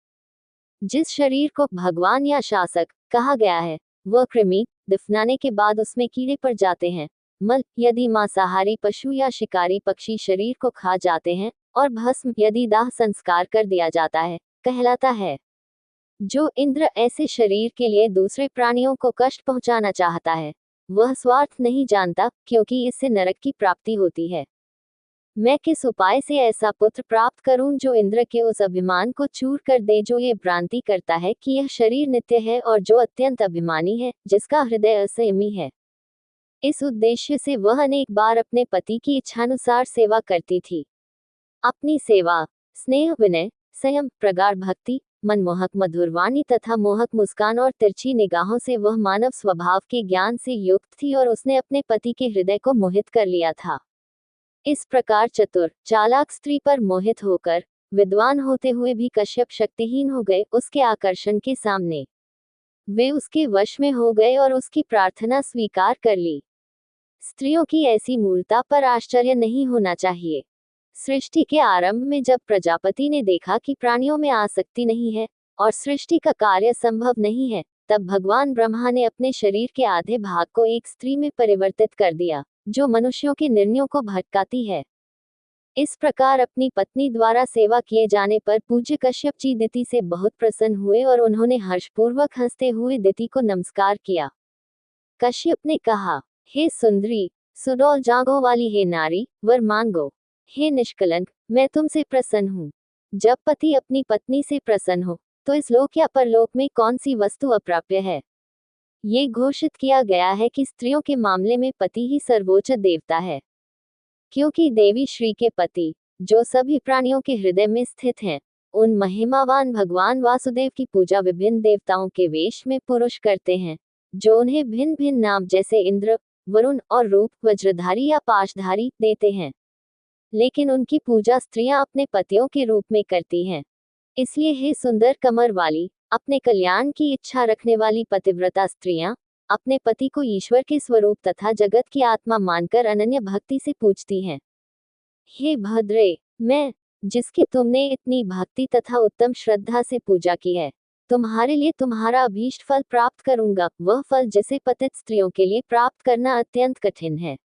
S1: जिस शरीर को भगवान या शासक कहा गया है, वह कृमि दफनाने के बाद उसमें कीड़े पड़ जाते हैं। मल यदि मांसाहारी पशु या शिकारी पक्षी शरीर को खा जाते हैं, और भस्म यदि दाह संस्कार कर दिया जाता है, कहलाता है। जो इंद्र ऐसे शरीर के लिए दूसरे प्राणियों को कष्ट पहुंचाना चाहता है, वह स्वार्थ नहीं जानता, क्योंकि इससे नरक की प्राप्ति होती है। मैं किस उपाय से ऐसा पुत्र प्राप्त करूं जो इंद्र के उस अभिमान को चूर कर दे जो ये भ्रांति करता है कि यह शरीर नित्य है, और जो अत्यंत अभिमानी है, जिसका हृदय असंयमी है। इस उद्देश्य से वह अनेक बार अपने पति की इच्छानुसार सेवा करती थी। अपनी सेवा, स्नेह, विनय, संयम, प्रगाढ़ भक्ति, मनमोहक मधुर वाणी तथा मोहक मुस्कान और तिरछी निगाहों से वह मानव स्वभाव के ज्ञान से युक्त थी, और उसने अपने पति के हृदय को मोहित कर लिया था। इस प्रकार चतुर चालाक स्त्री पर मोहित होकर विद्वान होते हुए भी कश्यप शक्तिहीन हो गए उसके आकर्षण के सामने। वे उसके वश में हो गए और उसकी प्रार्थना स्वीकार कर ली। स्त्रियों की ऐसी मूर्खता पर आश्चर्य नहीं होना चाहिए। सृष्टि के आरंभ में जब प्रजापति ने देखा कि प्राणियों में आसक्ति नहीं है और सृष्टि का कार्य संभव नहीं है, तब भगवान ब्रह्मा ने अपने शरीर के आधे भाग को एक स्त्री में परिवर्तित कर दिया, जो मनुष्यों के निर्णयों को भटकाती है। इस प्रकार अपनी पत्नी द्वारा सेवा किए जाने पर पूज्य कश्यप जी दिति से बहुत प्रसन्न हुए और उन्होंने हर्षपूर्वक हंसते हुए दिति को नमस्कार किया। कश्यप ने कहा, हे सुंदरी, सुडौल जांघों वाली हे नारी, वर मांगो। हे निष्कलंक, मैं तुमसे प्रसन्न हूँ। जब पति अपनी पत्नी से प्रसन्न हो, तो इस लोक या परलोक में कौन सी वस्तु अप्राप्य है। ये घोषित किया गया है कि स्त्रियों के मामले में पति ही सर्वोच्च देवता है, क्योंकि देवी श्री के पति, जो सभी प्राणियों के हृदय में स्थित हैं, उन महिमावान भगवान वासुदेव की पूजा विभिन्न देवताओं के वेश में पुरुष करते हैं, जो उन्हें भिन्न भिन्न नाम जैसे इंद्र, वरुण और रूप, वज्रधारी या पाशधारी देते हैं। लेकिन उनकी पूजा स्त्रियां अपने पतियों के रूप में करती हैं। इसलिए हे सुंदर कमर वाली, अपने कल्याण की इच्छा रखने वाली पतिव्रता स्त्रियां अपने पति को ईश्वर के स्वरूप तथा जगत की आत्मा मानकर अनन्य भक्ति से पूजती हैं। हे भद्रे, मैं, जिसकी तुमने इतनी भक्ति तथा उत्तम श्रद्धा से पूजा की है, तुम्हारे लिए तुम्हारा अभीष्ट फल प्राप्त करूंगा, वह फल जिसे पतित स्त्रियों के लिए प्राप्त करना अत्यंत कठिन है।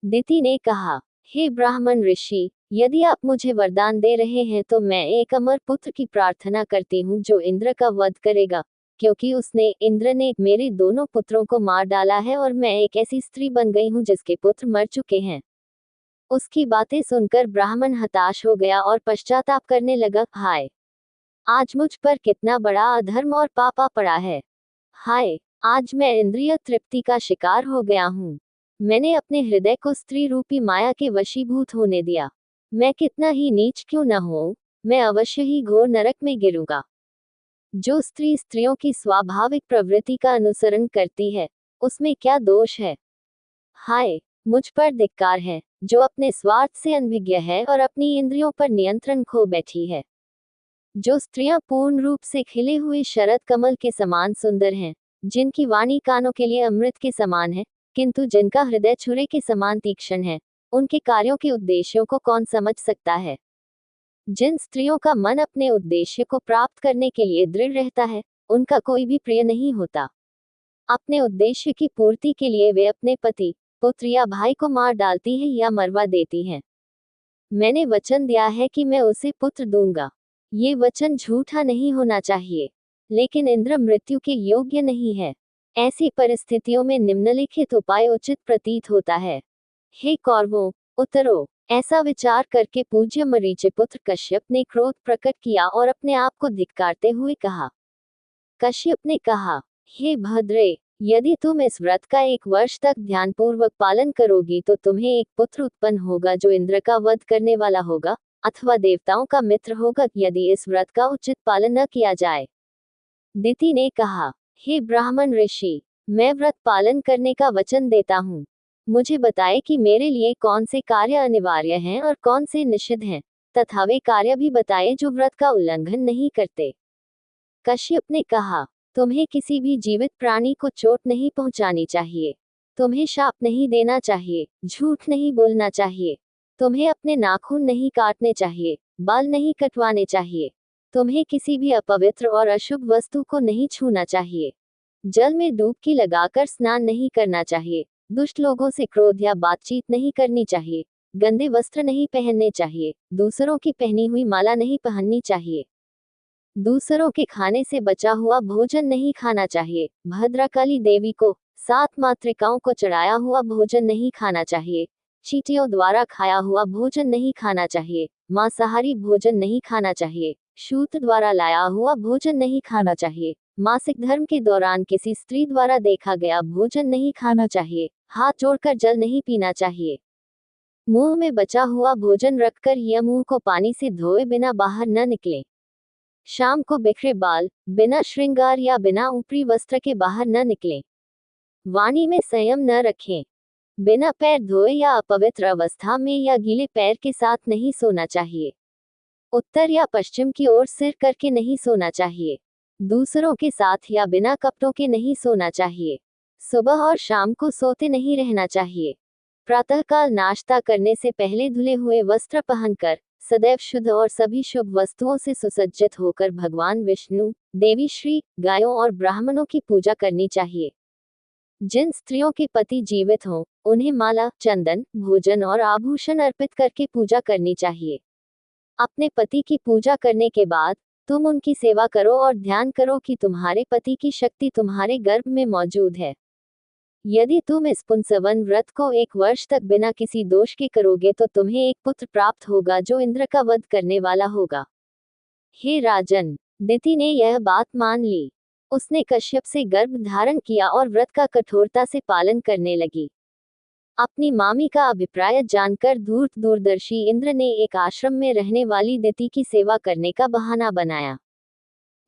S1: दिति ने कहा, हे ब्राह्मण ऋषि, यदि आप मुझे वरदान दे रहे हैं तो मैं एक अमर पुत्र की प्रार्थना करती हूँ जो इंद्र का वध करेगा, क्योंकि इंद्र ने मेरे दोनों पुत्रों को मार डाला है और मैं एक ऐसी स्त्री बन गई हूँ जिसके पुत्र मर चुके हैं। उसकी बातें सुनकर ब्राह्मण हताश हो गया और पश्चाताप करने लगा, हाय, आज मुझ पर कितना बड़ा अधर्म और पापा पड़ा है। हाय, आज मैं इंद्रिय तृप्ति का शिकार हो गया हूँ। मैंने अपने हृदय को स्त्री रूपी माया के वशीभूत होने दिया। मैं कितना ही नीच क्यों न हो, मैं अवश्य ही घोर नरक में गिरूंगा। जो स्त्री स्त्रियों की स्वाभाविक प्रवृत्ति का अनुसरण करती है, उसमें क्या दोष है। हाय, मुझ पर धिक्कार है, जो अपने स्वार्थ से अनभिज्ञ है और अपनी इंद्रियों पर नियंत्रण खो बैठी है। जो स्त्रियां पूर्ण रूप से खिले हुए शरद कमल के समान सुंदर हैं, जिनकी वाणी कानों के लिए अमृत के समान है, किंतु जिनका हृदय छुरे के समान तीक्ष्ण है, उनके कार्यों के उद्देश्यों को कौन समझ सकता है। जिन स्त्रियों का मन अपने उद्देश्य को प्राप्त करने के लिए दृढ़ रहता है, उनका कोई भी प्रिय नहीं होता। अपने उद्देश्य की पूर्ति के लिए वे अपने पति, पुत्र या भाई को मार डालती हैं या मरवा देती हैं। मैंने वचन दिया है कि मैं उसे पुत्र दूंगा। ये वचन झूठा नहीं होना चाहिए, लेकिन इंद्र मृत्यु के योग्य नहीं है। ऐसी परिस्थितियों में निम्नलिखित उपाय उचित प्रतीत होता है। हे कौरवों, उतरो। ऐसा विचार करके पूज्य मरीचिपुत्र कश्यप ने क्रोध प्रकट किया और अपने आप को धिक्कारते हुए कहा। कश्यप ने कहा, हे भद्रे, यदि तुम इस व्रत का 1 वर्ष तक ध्यानपूर्वक पालन करोगी तो तुम्हें एक पुत्र उत्पन्न होगा जो इंद्र का वध करने वाला होगा अथवा देवताओं का मित्र होगा, यदि इस व्रत का उचित पालन न किया जाए। दिति ने कहा, हे ब्राह्मण ऋषि, मैं व्रत पालन करने का वचन देता हूँ। मुझे बताए कि मेरे लिए कौन से कार्य अनिवार्य हैं और कौन से निषिद्ध हैं, तथा वे कार्य भी बताए जो व्रत का उल्लंघन नहीं करते। कश्यप ने कहा, तुम्हें किसी भी जीवित प्राणी को चोट नहीं पहुंचानी चाहिए, तुम्हें शाप नहीं देना चाहिए, झूठ नहीं बोलना चाहिए, तुम्हें अपने नाखून नहीं काटने चाहिए, बाल नहीं कटवाने चाहिए, तुम्हें किसी भी अपवित्र और अशुभ वस्तु को नहीं छूना चाहिए, जल में डुबकी लगाकर स्नान नहीं करना चाहिए, दुष्ट लोगों से क्रोध या बातचीत नहीं करनी चाहिए, गंदे वस्त्र नहीं पहनने चाहिए, दूसरों की पहनी हुई माला नहीं पहननी चाहिए, दूसरों के खाने से बचा हुआ भोजन नहीं खाना चाहिए, भद्रकाली देवी को 7 मातृकाओं को चढ़ाया हुआ भोजन नहीं खाना चाहिए, चींटियों द्वारा खाया हुआ भोजन नहीं खाना चाहिए, मांसाहारी भोजन नहीं खाना चाहिए, शूद्र द्वारा लाया हुआ भोजन नहीं खाना चाहिए, मासिक धर्म के दौरान किसी स्त्री द्वारा देखा गया भोजन नहीं खाना चाहिए, हाथ जोड़कर जल नहीं पीना चाहिए, मुंह में बचा हुआ भोजन रखकर या मुंह को पानी से धोए बिना बाहर न निकलें, शाम को बिखरे बाल, बिना श्रृंगार या बिना ऊपरी वस्त्र के बाहर न निकलें, वाणी में संयम न रखें, बिना पैर धोए या अपवित्र अवस्था में या गीले पैर के साथ नहीं सोना चाहिए, उत्तर या पश्चिम की ओर सिर करके नहीं सोना चाहिए, दूसरों के साथ या बिना कपड़ों के नहीं सोना चाहिए, सुबह और शाम को सोते नहीं रहना चाहिए, प्रातःकाल नाश्ता करने से पहले धुले हुए वस्त्र पहनकर सदैव शुद्ध और सभी शुभ वस्तुओं से सुसज्जित होकर भगवान विष्णु, देवी श्री, गायों और ब्राह्मणों की पूजा करनी चाहिए। जिन स्त्रियों के पति जीवित हों, उन्हें माला, चंदन, भोजन और आभूषण अर्पित करके पूजा करनी चाहिए। अपने पति की पूजा करने के बाद तुम उनकी सेवा करो और ध्यान करो कि तुम्हारे पति की शक्ति तुम्हारे गर्भ में मौजूद है। यदि तुम इस पुंसवन व्रत को 1 वर्ष तक बिना किसी दोष के करोगे तो तुम्हें एक पुत्र प्राप्त होगा जो इंद्र का वध करने वाला होगा। हे राजन, दिति ने यह बात मान ली। उसने कश्यप से गर्भ धारण किया और व्रत का कठोरता से पालन करने लगी। अपनी मामी का अभिप्राय जानकर धूर्त दूरदर्शी इंद्र ने एक आश्रम में रहने वाली दिति की सेवा करने का बहाना बनाया।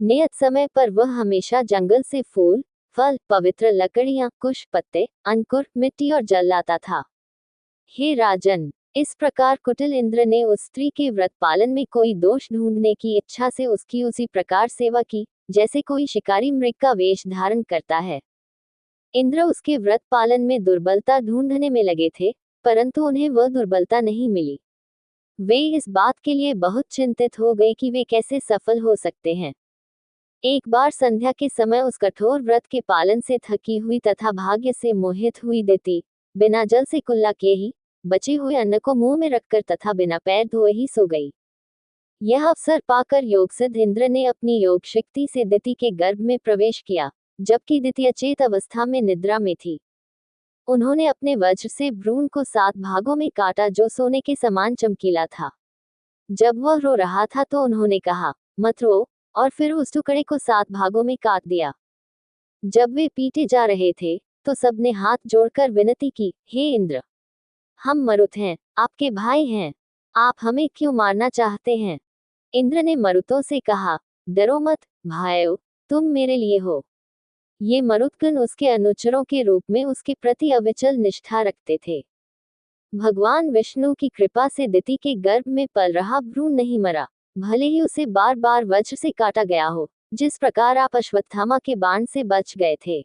S1: नियत समय पर वह हमेशा जंगल से फूल, फल, पवित्र लकड़ियां, कुश, पत्ते, अंकुर, मिट्टी और जल लाता था। हे राजन, इस प्रकार कुटिल इंद्र ने उस स्त्री के व्रत पालन में कोई दोष ढूंढने की इच्छा से उसकी उसी प्रकार सेवा की जैसे कोई शिकारी मृग का वेश धारण करता है। इंद्र उसके व्रत पालन में दुर्बलता ढूंढने में लगे थे, परंतु उन्हें वह दुर्बलता नहीं मिली। वे इस बात के लिए बहुत चिंतित हो गए कि वे कैसे सफल हो सकते हैं। एक बार संध्या के समय उस कठोर व्रत के पालन से थकी हुई तथा भाग्य से मोहित हुई दिति बिना जल से कुल्ला किए ही बचे हुए अन्न को मुंह में रखकर तथा बिना पैर धोए ही सो गई। यह अवसर पाकर योगसिद्ध इंद्र ने अपनी योग शक्ति से दिति के गर्भ में प्रवेश किया, जबकि दिति अचेत अवस्था में निद्रा में थी। उन्होंने अपने वज्र से भ्रूण को 7 भागों में काटा जो सोने के समान चमकीला था। जब वह रो रहा था तो उन्होंने कहा, मत रो, और फिर उस टुकड़े को 7 भागों में काट दिया। जब वे पीटे जा रहे थे तो सबने हाथ जोड़कर विनती की, हे इंद्र, हम मरुत हैं, आपके भाई हैं, आप हमें क्यों मारना चाहते हैं? इंद्र ने मरुतों से कहा, डरो मत भाइयों, तुम मेरे लिए हो। ये मरुतगण उसके अनुचरों के रूप में उसके प्रति अविचल निष्ठा रखते थे। भगवान विष्णु की कृपा से दिति के गर्भ में पल रहा भ्रूण नहीं मरा, भले ही उसे बार बार वज्र से काटा गया हो, जिस प्रकार आप अश्वत्थामा के बाण से बच गए थे।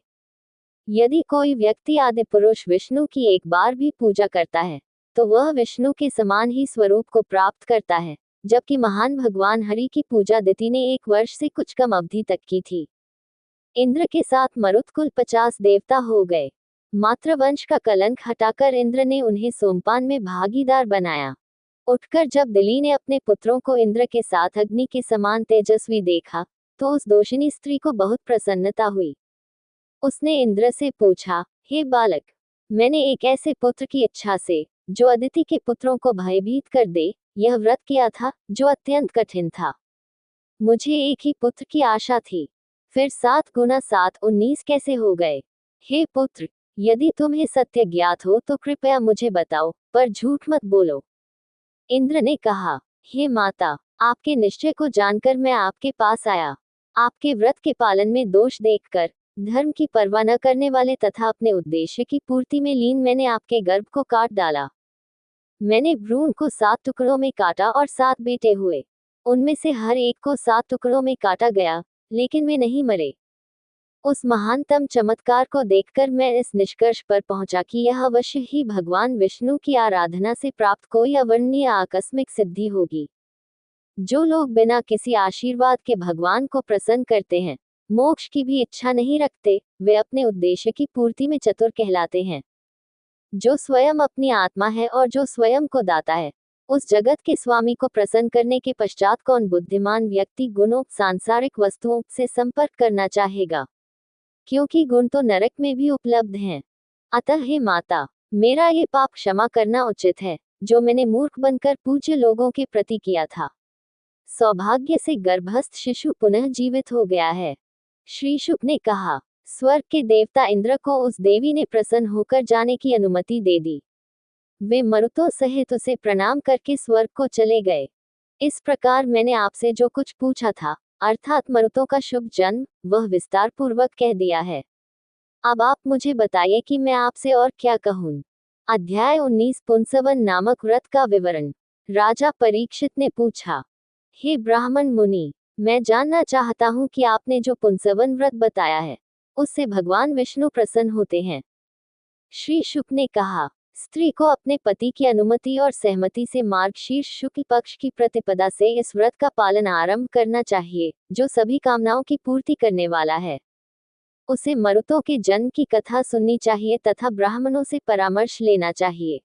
S1: यदि कोई व्यक्ति आदि पुरुष विष्णु की एक बार भी पूजा करता है तो वह विष्णु के समान ही स्वरूप को प्राप्त करता है, जबकि महान भगवान हरि की पूजा दिति ने 1 वर्ष से कुछ कम अवधि तक की थी। इंद्र के साथ मरुत कुल 50 देवता हो गए। मातृवंश का कलंक हटाकर इंद्र ने उन्हें सोमपान में भागीदार बनाया। उठकर जब दिली ने अपने पुत्रों को इंद्र के साथ अग्नि के समान तेजस्वी देखा तो उस दोषिनी स्त्री को बहुत प्रसन्नता हुई। उसने इंद्र से पूछा, हे बालक, मैंने एक ऐसे पुत्र की इच्छा से जो अदिति के पुत्रों को भयभीत कर दे यह व्रत किया था जो अत्यंत कठिन था। मुझे एक ही पुत्र की आशा थी, फिर 7 गुना 7 19 कैसे हो गए? हे पुत्र, यदि तुम्हें सत्य ज्ञात हो तो कृपया मुझे बताओ, पर झूठ मत बोलो। इंद्र ने कहा, हे माता, आपके निश्चय को जानकर मैं आपके पास आया। आपके व्रत के पालन में दोष देखकर धर्म की परवाह न करने वाले तथा अपने उद्देश्य की पूर्ति में लीन मैंने आपके गर्भ को काट डाला। मैंने भ्रूण को 7 टुकड़ों में काटा और 7 बेटे हुए। उनमें से हर एक को 7 टुकड़ों में काटा गया, लेकिन वे नहीं मरे। उस महानतम चमत्कार को देखकर मैं इस निष्कर्ष पर पहुंचा कि यह अवश्य ही भगवान विष्णु की आराधना से प्राप्त कोई अवर्णनीय आकस्मिक सिद्धि होगी। जो लोग बिना किसी आशीर्वाद के भगवान को प्रसन्न करते हैं, मोक्ष की भी इच्छा नहीं रखते, वे अपने उद्देश्य की पूर्ति में चतुर कहलाते हैं। जो स्वयं अपनी आत्मा है और जो स्वयं को दाता है, उस जगत के स्वामी को प्रसन्न करने के पश्चात कौन बुद्धिमान व्यक्ति गुणों, सांसारिक वस्तुओं से संपर्क करना चाहेगा? क्योंकि गुण तो नरक में भी उपलब्ध हैं। अतः हे माता, मेरा ये पाप क्षमा करना उचित है, जो मैंने मूर्ख बनकर पूज्य लोगों के प्रति किया था। सौभाग्य से गर्भस्थ शिशु पुनः जीवित हो गया है। श्री शुक ने कहा, स्वर्ग के देवता इंद्र को उस देवी ने प्रसन्न होकर जाने की अनुमति दे दी। वे मरुतों सहित उसे प्रणाम करके स्वर्ग को चले गए। इस प्रकार मैंने आपसे जो कुछ पूछा था, अर्थात मरुतों का शुभ जन्म, वह विस्तार पूर्वक कह दिया है। अब आप मुझे बताइए कि मैं आपसे और क्या कहूँ। अध्याय 19 पुंसवन नामक व्रत का विवरण। राजा परीक्षित ने पूछा, हे ब्राह्मण मुनि, मैं जानना चाहता हूँ कि आपने जो पुंसवन व्रत बताया है, उससे भगवान विष्णु प्रसन्न होते हैं। श्री शुक ने कहा, स्त्री को अपने पति की अनुमति और सहमति से मार्गशीर्ष शुक्ल पक्ष की प्रतिपदा से इस व्रत का पालन आरंभ करना चाहिए, जो सभी कामनाओं की पूर्ति करने वाला है। उसे मरुतों के जन्म की कथा सुननी चाहिए तथा ब्राह्मणों से परामर्श लेना चाहिए।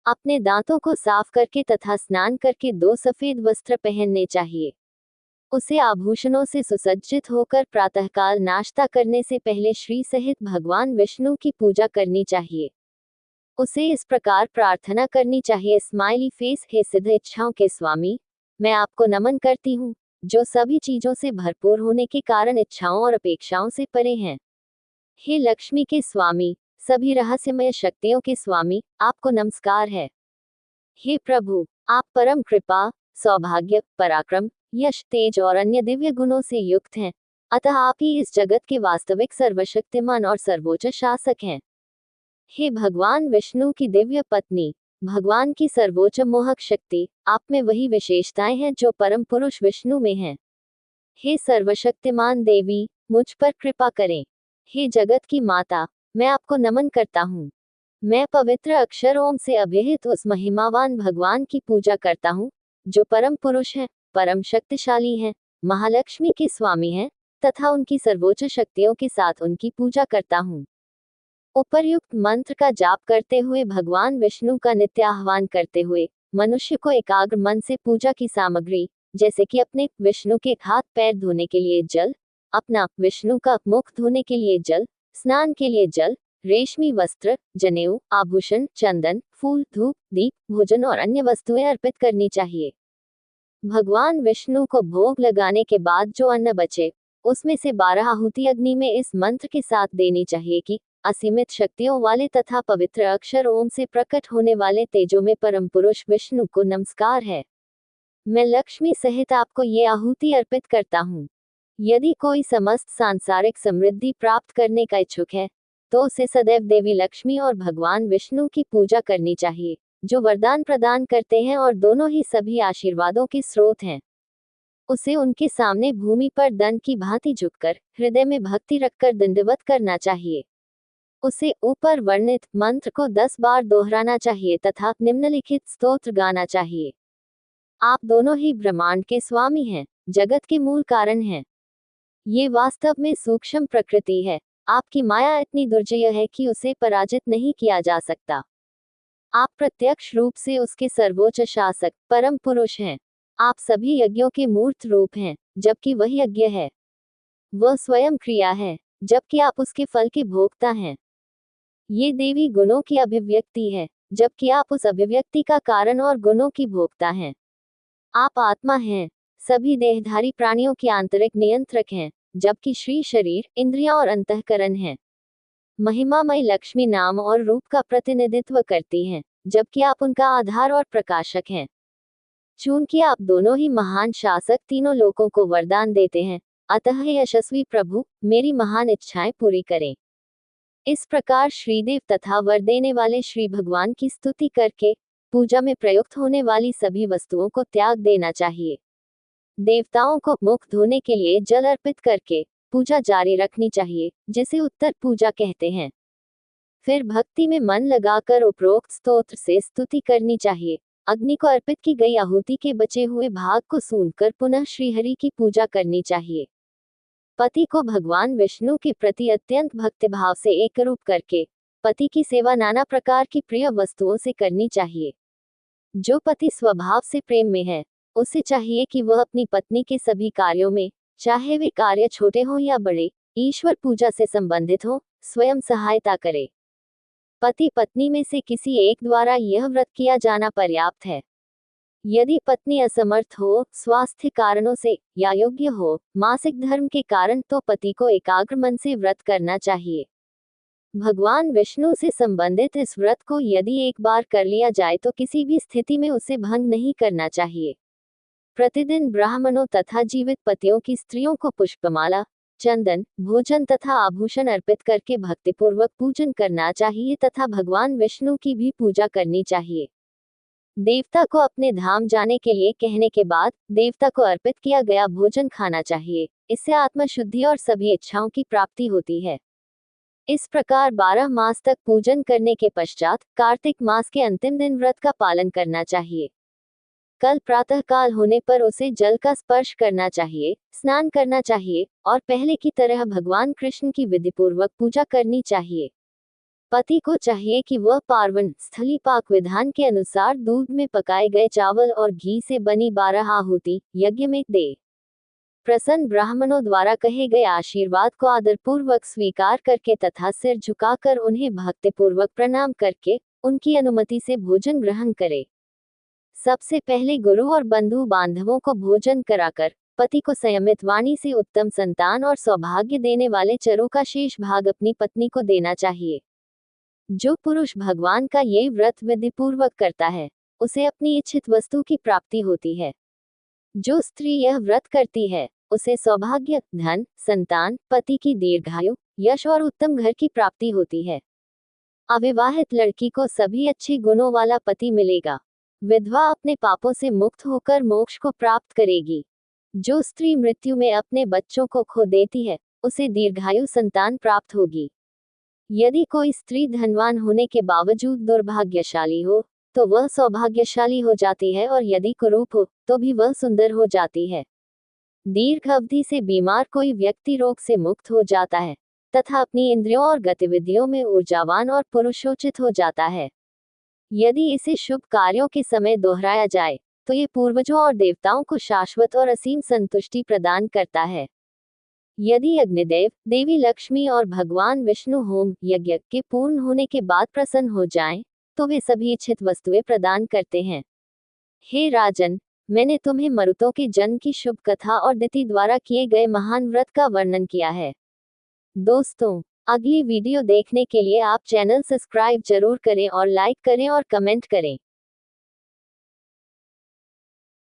S1: अपने दांतों को साफ करके तथा स्नान करके 2 सफेद वस्त्र पहनने चाहिए। उसे आभूषणों से सुसज्जित होकर प्रातःकाल नाश्ता करने से पहले श्री सहित भगवान विष्णु की पूजा करनी चाहिए। उसे इस प्रकार प्रार्थना करनी चाहिए, स्माइली फेस, हे सिद्ध इच्छाओं के स्वामी, मैं आपको नमन करती हूँ, जो सभी चीजों से भरपूर होने के कारण इच्छाओं और अपेक्षाओं से परे हैं। हे लक्ष्मी के स्वामी, सभी रहस्यमय शक्तियों के स्वामी, आपको नमस्कार है। हे प्रभु, आप परम कृपा, सौभाग्य, पराक्रम, यश, तेज और अन्य दिव्य गुणों से युक्त हैं, अतः आप ही इस जगत के वास्तविक सर्वशक्तिमान और सर्वोच्च शासक हैं। हे भगवान विष्णु की दिव्य पत्नी, भगवान की सर्वोच्च मोहक शक्ति, आप में वही विशेषताएं हैं जो परम पुरुष विष्णु में हैं। हे सर्वशक्तिमान देवी, मुझ पर कृपा करें। हे जगत की माता, मैं आपको नमन करता हूँ। मैं पवित्र अक्षर ओम से अभिहित उस महिमावान भगवान की पूजा करता हूँ, जो परम पुरुष है, परम शक्तिशाली हैं, महालक्ष्मी के स्वामी हैं, तथा उनकी सर्वोच्च शक्तियों के साथ उनकी पूजा करता हूँ। उपर्युक्त मंत्र का जाप करते हुए भगवान विष्णु का नित्य आह्वान करते हुए मनुष्य को एकाग्र मन से पूजा की सामग्री, जैसे कि अपने विष्णु के हाथ पैर धोने के लिए जल, अपना विष्णु का मुख धोने के लिए जल, स्नान के लिए जल, रेशमी वस्त्र, जनेऊ, आभूषण, चंदन, फूल, धूप, दीप, भोजन और अन्य वस्तुएं अर्पित करनी चाहिए। भगवान विष्णु को भोग लगाने के बाद जो अन्न बचे, उसमें से 12 आहुति अग्नि में इस मंत्र के साथ देनी चाहिए कि असीमित शक्तियों वाले तथा पवित्र अक्षर ओम से प्रकट होने वाले तेजो में परम पुरुष विष्णु को नमस्कार है। मैं लक्ष्मी सहित आपको ये आहुति अर्पित करता हूँ। यदि कोई समस्त सांसारिक समृद्धि प्राप्त करने का इच्छुक है, तो उसे सदैव देवी लक्ष्मी और भगवान विष्णु की पूजा करनी चाहिए, जो वरदान प्रदान करते हैं और दोनों ही सभी आशीर्वादों के स्रोत हैं। उसे उनके सामने भूमि पर दंड की भांति झुककर हृदय में भक्ति रखकर दंडवत करना चाहिए। उसे ऊपर वर्णित मंत्र को 10 बार दोहराना चाहिए तथा निम्नलिखित स्तोत्र गाना चाहिए। आप दोनों ही ब्रह्मांड के स्वामी हैं, जगत के मूल कारण हैं। ये वास्तव में सूक्ष्म प्रकृति है। आपकी माया इतनी दुर्जय है कि उसे पराजित नहीं किया जा सकता। आप प्रत्यक्ष रूप से उसके सर्वोच्च शासक, परम पुरुष हैं। आप सभी यज्ञों के मूर्त रूप हैं, जबकि वह यज्ञ है। वह स्वयं क्रिया है, जबकि आप उसके फल के भोक्ता हैं। ये देवी गुणों की अभिव्यक्ति है, जबकि आप उस अभिव्यक्ति का कारण और गुणों की भोक्ता हैं। आप आत्मा हैं, सभी देहधारी प्राणियों की आंतरिक नियंत्रक हैं, जबकि श्री शरीर, इंद्रियां और अंतःकरण हैं। महिमामय लक्ष्मी नाम और रूप का प्रतिनिधित्व करती हैं, जबकि आप उनका आधार और प्रकाशक हैं। चूंकि आप दोनों ही महान शासक तीनों लोकों को वरदान देते हैं, अतः हे यशस्वी प्रभु, मेरी महान इच्छाएं पूरी करें। इस प्रकार श्रीदेव तथा वर देने वाले श्री भगवान की स्तुति करके पूजा में प्रयुक्त होने वाली सभी वस्तुओं को त्याग देना चाहिए। देवताओं को मुख धोने के लिए जल अर्पित करके पूजा जारी रखनी चाहिए, जिसे उत्तर पूजा कहते हैं। फिर भक्ति में मन लगाकर उपरोक्त स्तोत्र से स्तुति करनी चाहिए। अग्नि को अर्पित की गई आहुति के बचे हुए भाग को सूंघकर पुनः श्रीहरि की पूजा करनी चाहिए। पति को भगवान विष्णु के प्रति अत्यंत भक्तिभाव से एकरूप करके पति की सेवा नाना प्रकार की प्रिय वस्तुओं से करनी चाहिए। जो पति स्वभाव से प्रेम में है, उसे चाहिए कि वह अपनी पत्नी के सभी कार्यों में, चाहे वे कार्य छोटे हों या बड़े, ईश्वर पूजा से संबंधित हो, स्वयं सहायता करे। पति पत्नी में से किसी एक द्वारा यह व्रत किया जाना पर्याप्त है। यदि पत्नी असमर्थ हो, स्वास्थ्य कारणों से, या योग्य हो, मासिक धर्म के कारण, तो पति को एकाग्र मन से व्रत करना चाहिए। भगवान विष्णु से संबंधित इस व्रत को यदि एक बार कर लिया जाए तो किसी भी स्थिति में उसे भंग नहीं करना चाहिए। प्रतिदिन ब्राह्मणों तथा जीवित पतियों की स्त्रियों को पुष्पमाला, चंदन, भोजन तथा आभूषण अर्पित करके भक्तिपूर्वक पूजन करना चाहिए तथा भगवान विष्णु की भी पूजा करनी चाहिए। देवता को अपने धाम जाने के लिए कहने के बाद देवता को अर्पित किया गया भोजन खाना चाहिए। इससे आत्मशुद्धि और सभी इच्छाओं की प्राप्ति होती है। इस प्रकार 12 मास तक पूजन करने के पश्चात कार्तिक मास के अंतिम दिन व्रत का पालन करना चाहिए। कल प्रातः काल होने पर उसे जल का स्पर्श करना चाहिए, स्नान करना चाहिए और पहले की तरह भगवान कृष्ण की विधिपूर्वक पूजा करनी चाहिए। पति को चाहिए कि वह पार्वण स्थली पाक विधान के अनुसार दूध में पकाए गए चावल और घी से बनी 12 आहुति यज्ञ में दे। प्रसन्न ब्राह्मणों द्वारा कहे गए आशीर्वाद को आदरपूर्वक स्वीकार करके तथा सिर झुकाकर उन्हें भक्तिपूर्वक प्रणाम करके उनकी अनुमति से भोजन ग्रहण करे। सबसे पहले गुरु और बंधु बांधवों को भोजन कराकर पति को संयमित वाणी से उत्तम संतान और सौभाग्य देने वाले चरों का शेष भाग अपनी पत्नी को देना चाहिए। जो पुरुष भगवान का ये व्रत विधिपूर्वक करता है उसे अपनी इच्छित वस्तु की प्राप्ति होती है। जो स्त्री यह व्रत करती है उसे सौभाग्य, धन, संतान, पति की दीर्घायु, यश और उत्तम घर की प्राप्ति होती है। अविवाहित लड़की को सभी अच्छे गुणों वाला पति मिलेगा। विधवा अपने पापों से मुक्त होकर मोक्ष को प्राप्त करेगी। जो स्त्री मृत्यु में अपने बच्चों को खो देती है उसे दीर्घायु संतान प्राप्त होगी। यदि कोई स्त्री धनवान होने के बावजूद दुर्भाग्यशाली हो तो वह सौभाग्यशाली हो जाती है और यदि कुरूप हो तो भी वह सुंदर हो जाती है। दीर्घ अवधि से बीमार कोई व्यक्ति रोग से मुक्त हो जाता है तथा अपनी इंद्रियों और गतिविधियों में ऊर्जावान और पुरुषोचित हो जाता है। यदि इसे शुभ कार्यों के समय दोहराया जाए तो ये पूर्वजों और देवताओं को शाश्वत और असीम संतुष्टि प्रदान करता है। यदि अग्निदेव, देवी लक्ष्मी और भगवान विष्णु होम यज्ञ के पूर्ण होने के बाद प्रसन्न हो जाएं, तो वे सभी इच्छित वस्तुएं प्रदान करते हैं। हे राजन, मैंने तुम्हें मरुतों के जन्म की शुभ कथा और दिति द्वारा किए गए महान व्रत का वर्णन किया है। दोस्तों, अगली वीडियो देखने के लिए आप चैनल सब्सक्राइब जरूर करें और लाइक करें और कमेंट करें।